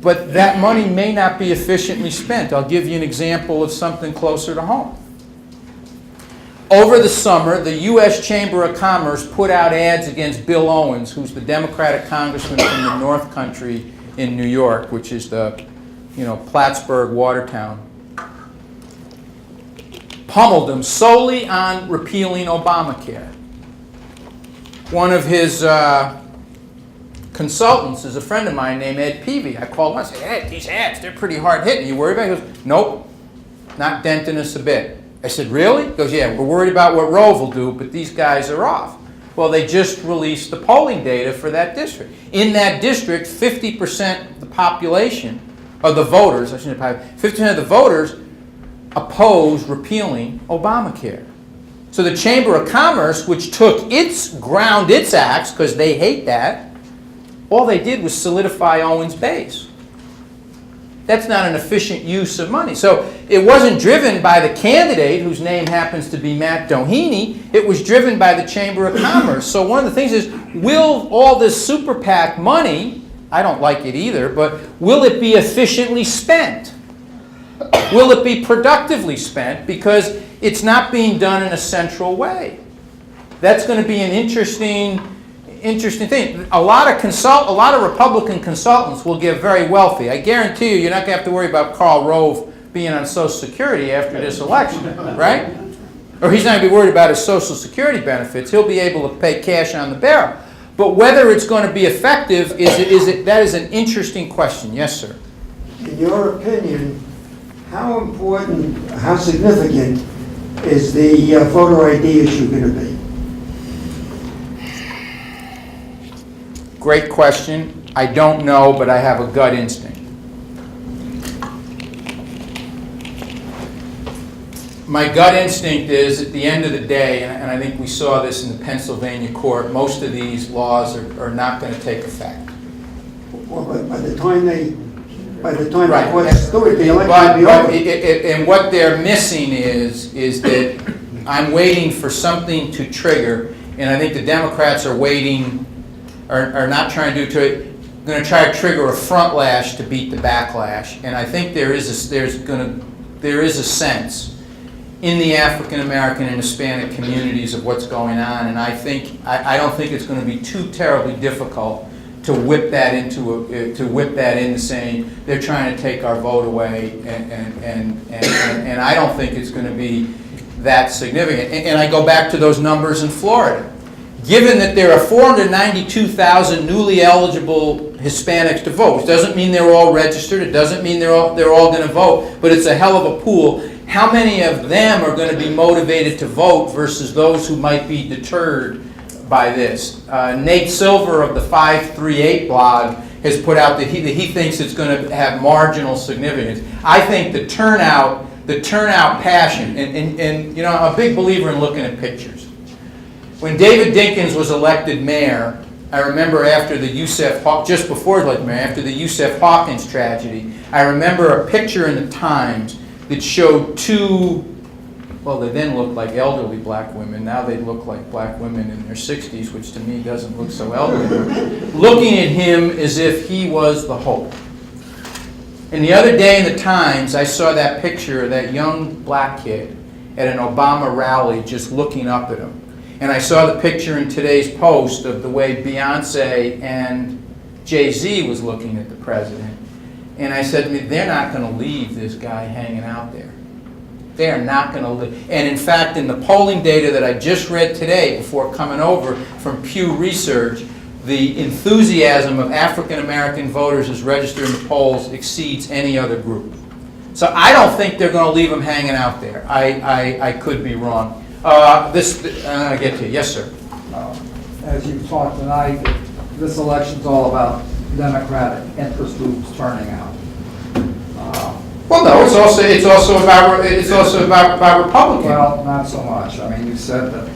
But that money may not be efficiently spent. I'll give you an example of something closer to home. Over the summer, the U.S. Chamber of Commerce put out ads against Bill Owens, who's the Democratic congressman from the North Country in New York, which is the, Plattsburgh, Watertown. Pummeled him solely on repealing Obamacare. One of his consultants is a friend of mine named Ed Peavy. I called him and I said, "Hey, these ads, they're pretty hard hitting. You worried about it?" He goes, "Nope, not denting us a bit." I said, "Really?" He goes, "Yeah, we're worried about what Rove will do, but these guys are off." Well, they just released the polling data for that district. In that district, 50% of the population, of the voters, 50% of the voters opposed repealing Obamacare. So the Chamber of Commerce, which ground its axe, because they hate that, all they did was solidify Owens' base. That's not an efficient use of money. So it wasn't driven by the candidate, whose name happens to be Matt Doheny. It was driven by the Chamber of Commerce. So one of the things is, will all this super PAC money, I don't like it either, but will it be efficiently spent? Will it be productively spent? Because it's not being done in a central way. That's going to be an interesting thing. A lot of Republican consultants will get very wealthy. I guarantee you, you're not going to have to worry about Karl Rove being on Social Security after this election, right? Or he's not going to be worried about his Social Security benefits. He'll be able to pay cash on the barrel. But whether it's going to be effective, that is an interesting question. Yes, sir. In your opinion, how important, how significant is the photo ID issue going to be? Great question. I don't know, but I have a gut instinct. my gut instinct is, at the end of the day, and I think we saw this in the Pennsylvania court, most of these laws are not going to take effect. Well, but by the time the Right. courts do it, the election But, will be but over. and what they're missing is that I'm waiting for something to trigger, and I think the Democrats are waiting, are not trying to do going to try to trigger a front lash to beat the backlash, and I think there is a sense in the African American and Hispanic communities of what's going on, and I don't think it's going to be too terribly difficult to whip that into saying they're trying to take our vote away, and I don't think it's going to be that significant. And I go back to those numbers in Florida. Given that there are 492,000 newly eligible Hispanics to vote, it doesn't mean they're all registered, it doesn't mean they're all going to vote, but it's a hell of a pool. How many of them are going to be motivated to vote versus those who might be deterred by this? Nate Silver of the 538 blog has put out that he thinks it's going to have marginal significance. I think the turnout passion, and you know, I'm a big believer in looking at pictures. When David Dinkins was elected mayor, I remember after the just before he was elected mayor, after the Yusef Hawkins tragedy, I remember a picture in the Times that showed two, well, they then looked like elderly black women. Now they look like black women in their 60s, which to me doesn't look so elderly. Looking at him as if he was the hope. And the other day in the Times, I saw that picture of that young black kid at an Obama rally just looking up at him. And I saw the picture in today's Post of the way Beyonce and Jay-Z was looking at the president. And I said to me, they're not going to leave this guy hanging out there. They are not going to leave. And in fact, in the polling data that I just read today before coming over from Pew Research, the enthusiasm of African American voters as registered in the polls exceeds any other group. So I don't think they're going to leave him hanging out there. I could be wrong. I'm going to get to you. Yes, sir. As you talked tonight, this election's all about Democratic interest groups turning out. Well, no, it's also about Republicans. Well, not so much. I mean, you said that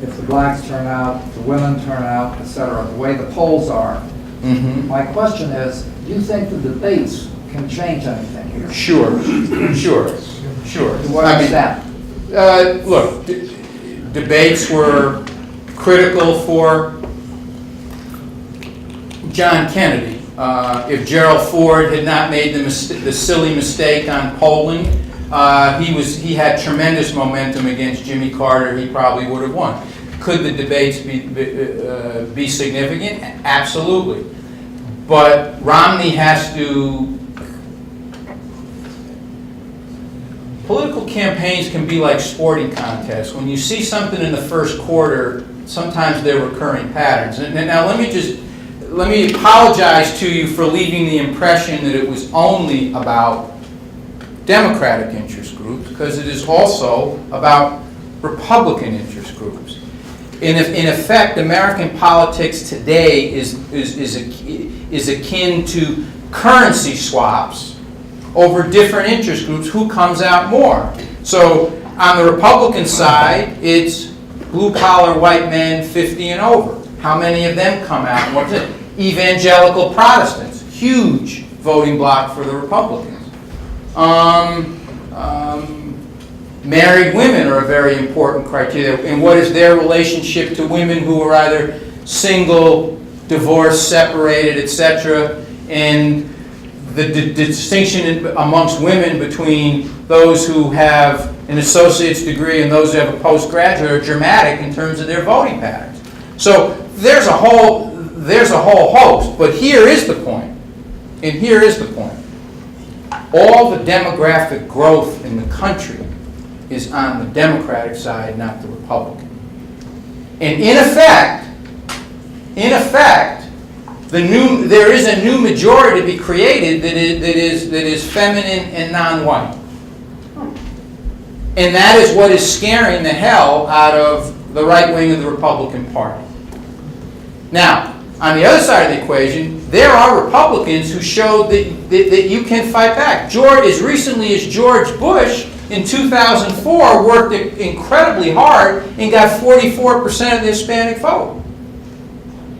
if the blacks turn out, the women turn out, et cetera, the way the polls are. Mm-hmm. My question is, do you think the debates can change anything here? Sure. To what extent? Look, debates were critical for John Kennedy. If Gerald Ford had not made the silly mistake on polling, he had tremendous momentum against Jimmy Carter. He probably would have won. Could the debates be significant? Absolutely. But Romney has to. Political campaigns can be like sporting contests. When you see something in the first quarter, sometimes they're recurring patterns. And now let me apologize to you for leaving the impression that it was only about Democratic interest groups, because it is also about Republican interest groups. In effect, American politics today is akin to currency swaps over different interest groups, who comes out more. So on the Republican side, it's blue-collar white men 50 and over. How many of them come out? What's it? Evangelical Protestants, huge voting bloc for the Republicans. Married women are a very important criteria. And what is their relationship to women who are either single, divorced, separated, etc., and the distinction amongst women between those who have an associate's degree and those who have a postgraduate are dramatic in terms of their voting patterns. So there's a whole host, but here is the point, and here is the point. All the demographic growth in the country is on the Democratic side, not the Republican. And in effect, there is a new majority to be created that is feminine and non-white. And that is what is scaring the hell out of the right wing of the Republican Party. Now, on the other side of the equation, there are Republicans who showed that you can fight back. As recently as George Bush in 2004 worked incredibly hard and got 44% of the Hispanic vote.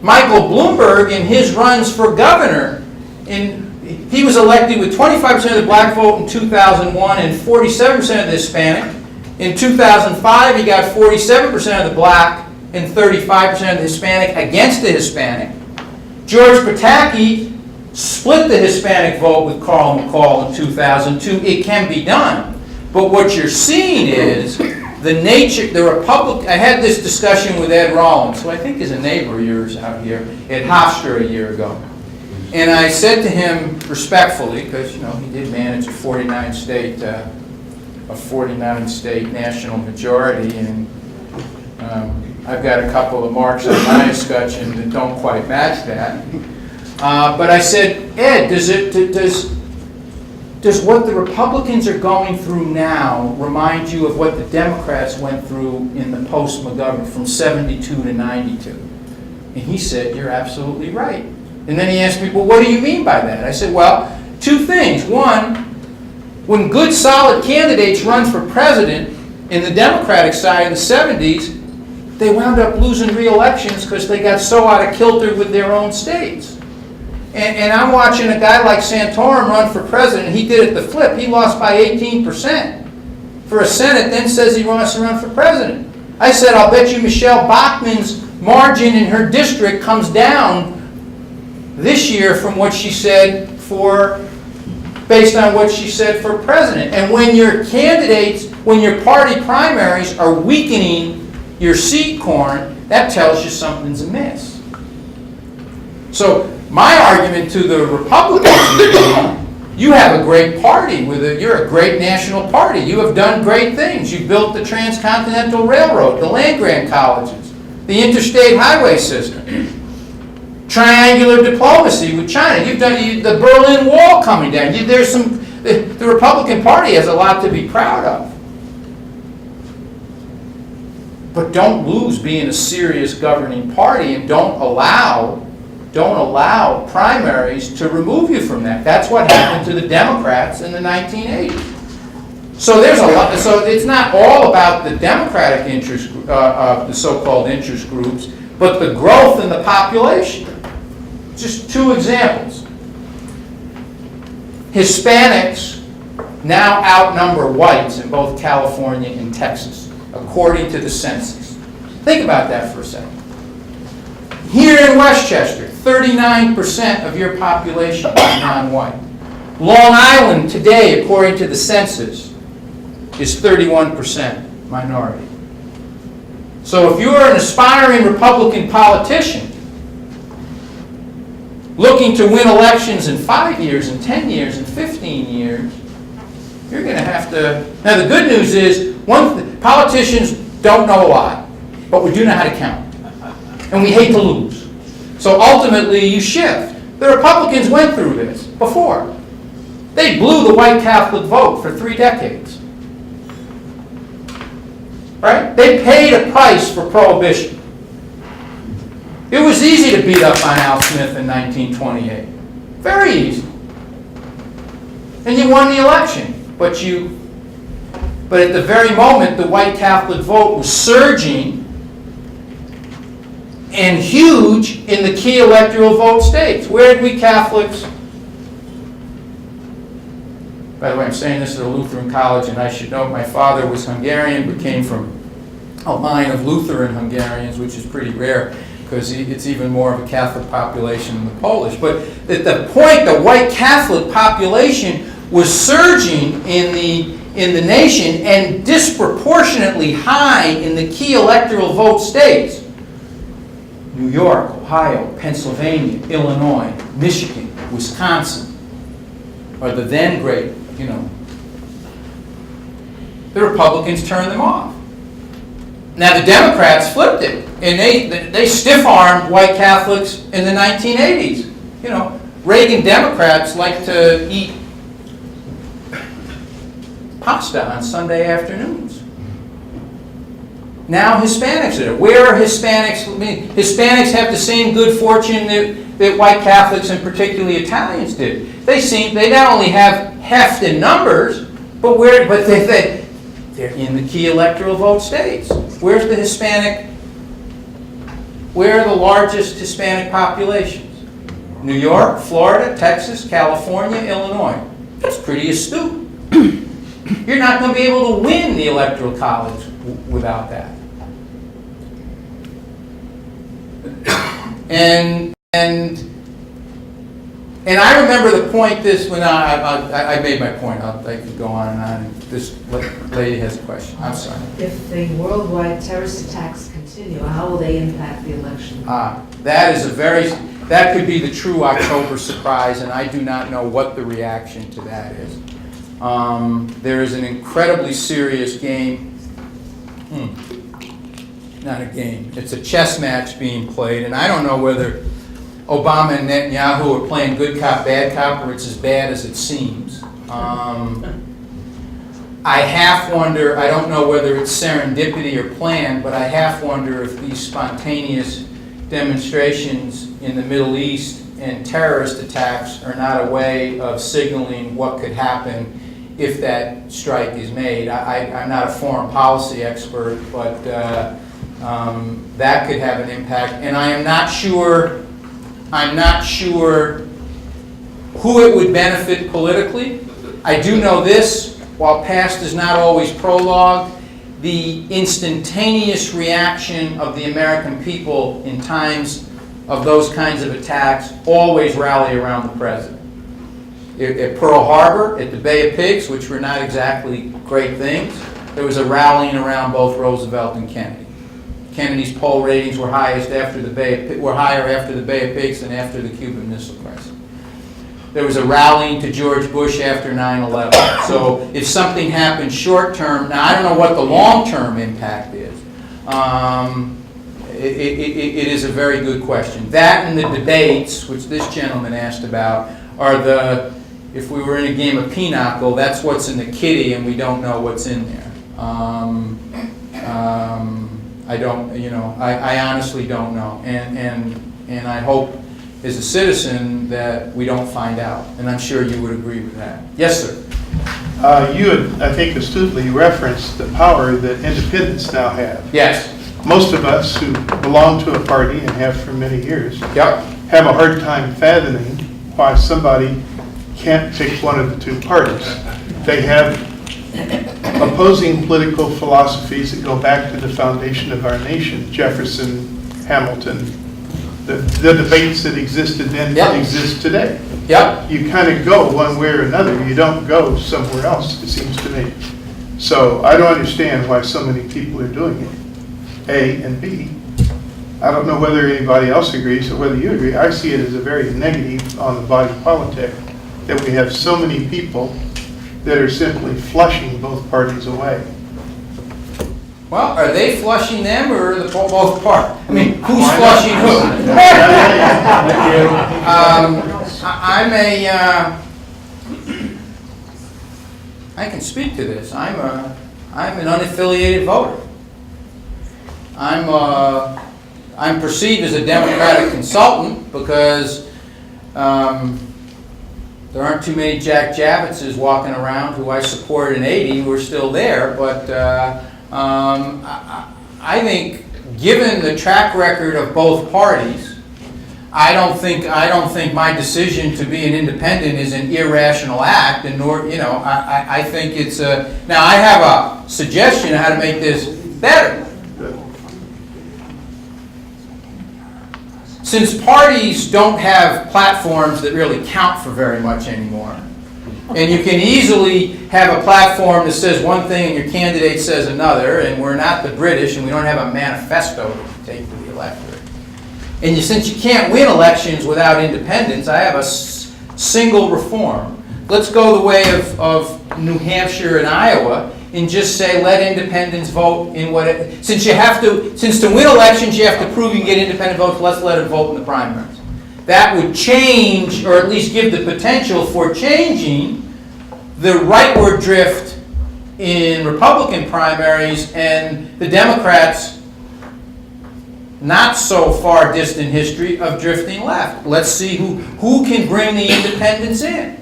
Michael Bloomberg, in his runs for governor, he was elected with 25% of the black vote in 2001 and 47% of the Hispanic. In 2005, he got 47% of the black and 35% of the Hispanic against the Hispanic. George Pataki split the Hispanic vote with Carl McCall in 2002. It can be done. But what you're seeing is the nature, I had this discussion with Ed Rollins, who I think is a neighbor of yours out here, at Hofstra a year ago. And I said to him respectfully, because he did manage a 49-state national majority, and I've got a couple of marks on my escutcheon that don't quite match that. But I said, Ed, does what the Republicans are going through now remind you of what the Democrats went through in the post-McGovern from 72 to 92? And he said, you're absolutely right. And then he asked me, well, what do you mean by that? I said, well, two things. One, when good, solid candidates run for president in the Democratic side in the 70s, they wound up losing re-elections because they got so out of kilter with their own states. And I'm watching a guy like Santorum run for president. He did it the flip. He lost by 18% for a Senate, then says he wants to run for president. I said, I'll bet you Michelle Bachmann's margin in her district comes down this year from what she said based on what she said for president. And when your candidates, when your party primaries are weakening your seat corn, that tells you something's amiss. So my argument to the Republicans is, you have a great party, you're a great national party. You have done great things. You built the Transcontinental Railroad, the land-grant colleges, the interstate highway system, triangular diplomacy with China. You've done the Berlin Wall coming down. The Republican Party has a lot to be proud of. But don't lose being a serious governing party, and don't allow primaries to remove you from that. That's what happened to the Democrats in the 1980s. So there's a lot. So it's not all about the Democratic interest, the so-called interest groups, but the growth in the population. Just two examples. Hispanics now outnumber whites in both California and Texas, according to the census. Think about that for a second. Here in Westchester, 39% of your population is non-white. Long Island today, according to the census, is 31% minority. So if you're an aspiring Republican politician looking to win elections in 5 years, and 10 years, and 15 years, you're going to have to... Now the good news is, politicians don't know a lot, but we do know how to count. And we hate to lose. So ultimately, you shift. The Republicans went through this before. They blew the white Catholic vote for 3 decades. Right? They paid a price for prohibition. It was easy to beat up on Al Smith in 1928. Very easy. And you won the election. But at the very moment the white Catholic vote was surging and huge in the key electoral vote states. Where did we Catholics? By the way, I'm saying this at a Lutheran college, and I should note my father was Hungarian, but came from a line of Lutheran Hungarians, which is pretty rare, because it's even more of a Catholic population than the Polish. But at the point the white Catholic population was surging in the nation and disproportionately high in the key electoral vote states, New York, Ohio, Pennsylvania, Illinois, Michigan, Wisconsin, are the then great, the Republicans turned them off. Now the Democrats flipped it, and they stiff-armed white Catholics in the 1980s. Reagan Democrats like to eat pasta on Sunday afternoons. Now Hispanics are there. Where are Hispanics? Hispanics have the same good fortune that white Catholics and particularly Italians did. They not only have heft in numbers, But they're in the key electoral vote states. Where's the Hispanic? Where are the largest Hispanic populations? New York, Florida, Texas, California, Illinois. That's pretty astute. You're not going to be able to win the Electoral College without that. And I remember the point when I made my point. I could go on and on. This lady has a question. I'm sorry. If the worldwide terrorist attacks continue, how will they impact the election? That could be the true October surprise, and I do not know what the reaction to that is. There is an incredibly serious game. Not a game. It's a chess match being played, and I don't know whether Obama and Netanyahu are playing good cop, bad cop, or it's as bad as it seems. I half wonder, I don't know whether it's serendipity or planned, but I half wonder if these spontaneous demonstrations in the Middle East and terrorist attacks are not a way of signaling what could happen if that strike is made. I'm not a foreign policy expert, but that could have an impact. And I'm not sure who it would benefit politically. I do know this, while past is not always prologue, the instantaneous reaction of the American people in times of those kinds of attacks always rally around the president. At Pearl Harbor, at the Bay of Pigs, which were not exactly great things, there was a rallying around both Roosevelt and Kennedy. Kennedy's poll ratings were higher after the Bay of Pigs than after the Cuban Missile Crisis. There was a rallying to George Bush after 9/11. So if something happened short term, now I don't know what the long term impact is. It is a very good question. That and the debates, which this gentleman asked about, are if we were in a game of pinochle, that's what's in the kitty and we don't know what's in there. I honestly don't know. And I hope as a citizen that we don't find out. And I'm sure you would agree with that. Yes, sir. You had, I think, astutely referenced the power that independents now have. Yes. Most of us who belong to a party and have for many years Yep. have a hard time fathoming why somebody can't pick one of the two parties. They have opposing political philosophies that go back to the foundation of our nation, Jefferson, Hamilton, the debates that existed then Yep. exist today. Yep. You kind of go one way or another. You don't go somewhere else, it seems to me. So I don't understand why so many people are doing it, A, and B. I don't know whether anybody else agrees or whether you agree. I see it as a very negative on the body politic that we have so many people that are simply flushing both parties away. Well, are they flushing them or the both parties? I mean, who's flushing who? I can speak to this. I'm an unaffiliated voter. I'm perceived as a Democratic consultant because there aren't too many Jack Javitzes walking around who I supported in '80 who are still there, but I think, given the track record of both parties, I don't think my decision to be an independent is an irrational act, and nor, I think it's a. Now I have a suggestion on how to make this better. Since parties don't have platforms that really count for very much anymore, and you can easily have a platform that says one thing and your candidate says another, and we're not the British and we don't have a manifesto to take to the electorate. And since you can't win elections without independence, I have a single reform. Let's go the way of New Hampshire and Iowa and just say let independents vote in since to win elections you have to prove you can get independent votes, let's let them vote in the primaries. That would change, or at least give the potential for changing, the rightward drift in Republican primaries and the Democrats' not so far distant history of drifting left. Let's see who can bring the independents in.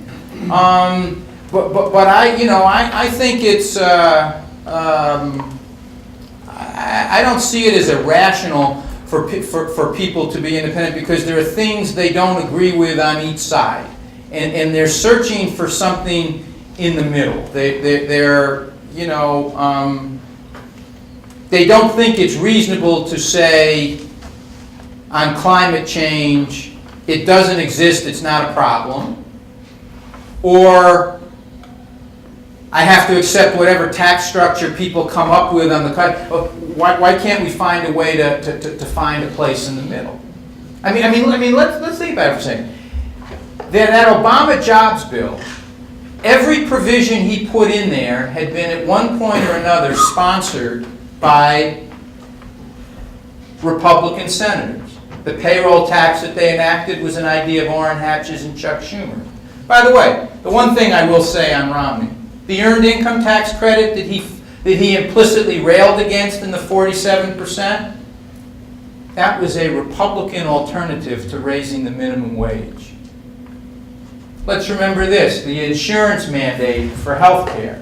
But I think it's, I don't see it as irrational for people to be independent because there are things they don't agree with on each side. And they're searching for something in the middle. They're they don't think it's reasonable to say on climate change, it doesn't exist, it's not a problem. Or I have to accept whatever tax structure people come up with on the cut. Why can't we find a way to find a place in the middle? I mean, let's think about it for a second. That Obama jobs bill, every provision he put in there had been at one point or another sponsored by Republican senators. The payroll tax that they enacted was an idea of Orrin Hatch's and Chuck Schumer. By the way, the one thing I will say on Romney, the earned income tax credit that he implicitly railed against in the 47%, that was a Republican alternative to raising the minimum wage. Let's remember this, the insurance mandate for health care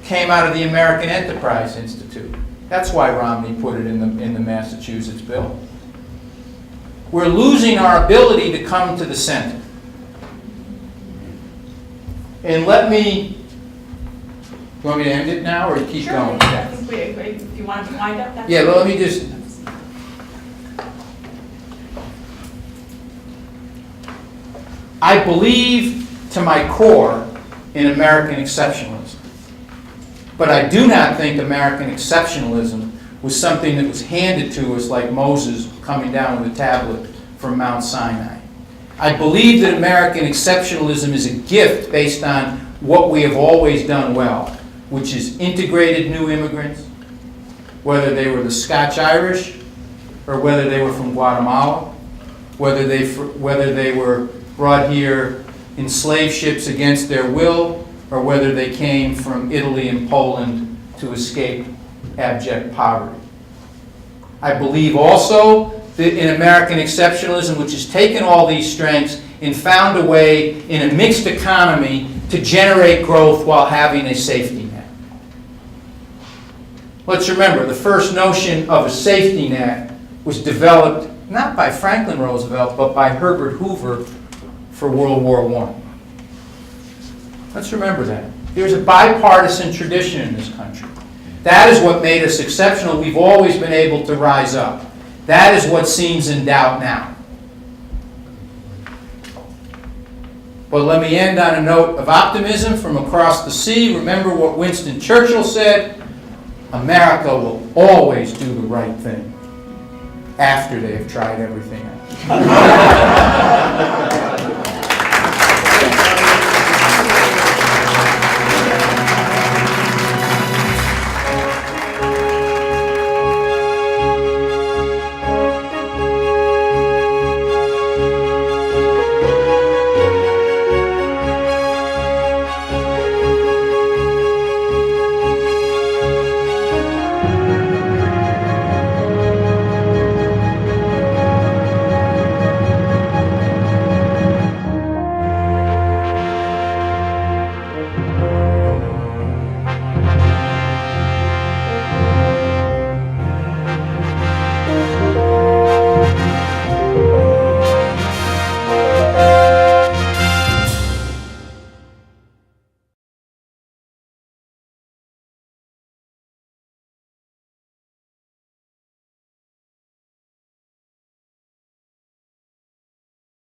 came out of the American Enterprise Institute. That's why Romney put it in the Massachusetts bill. We're losing our ability to come to the center. And let me, you want me to end it now or keep going? Sure, I think we agree. If you want to wind up, that's Yeah, well, let me just, I believe to my core in American exceptionalism. But I do not think American exceptionalism was something that was handed to us like Moses coming down with a tablet from Mount Sinai. I believe that American exceptionalism is a gift based on what we have always done well, which is integrated new immigrants, whether they were the Scotch-Irish or whether they were from Guatemala, whether they were brought here in slave ships against their will, or whether they came from Italy and Poland to escape abject poverty. I believe also that in American exceptionalism, which has taken all these strengths and found a way in a mixed economy to generate growth while having a safety net. Let's remember, the first notion of a safety net was developed not by Franklin Roosevelt, but by Herbert Hoover for World War I. Let's remember that. There's a bipartisan tradition in this country. That is what made us exceptional. We've always been able to rise up. That is what seems in doubt now. But let me end on a note of optimism from across the sea. Remember what Winston Churchill said, America will always do the right thing after they have tried everything else.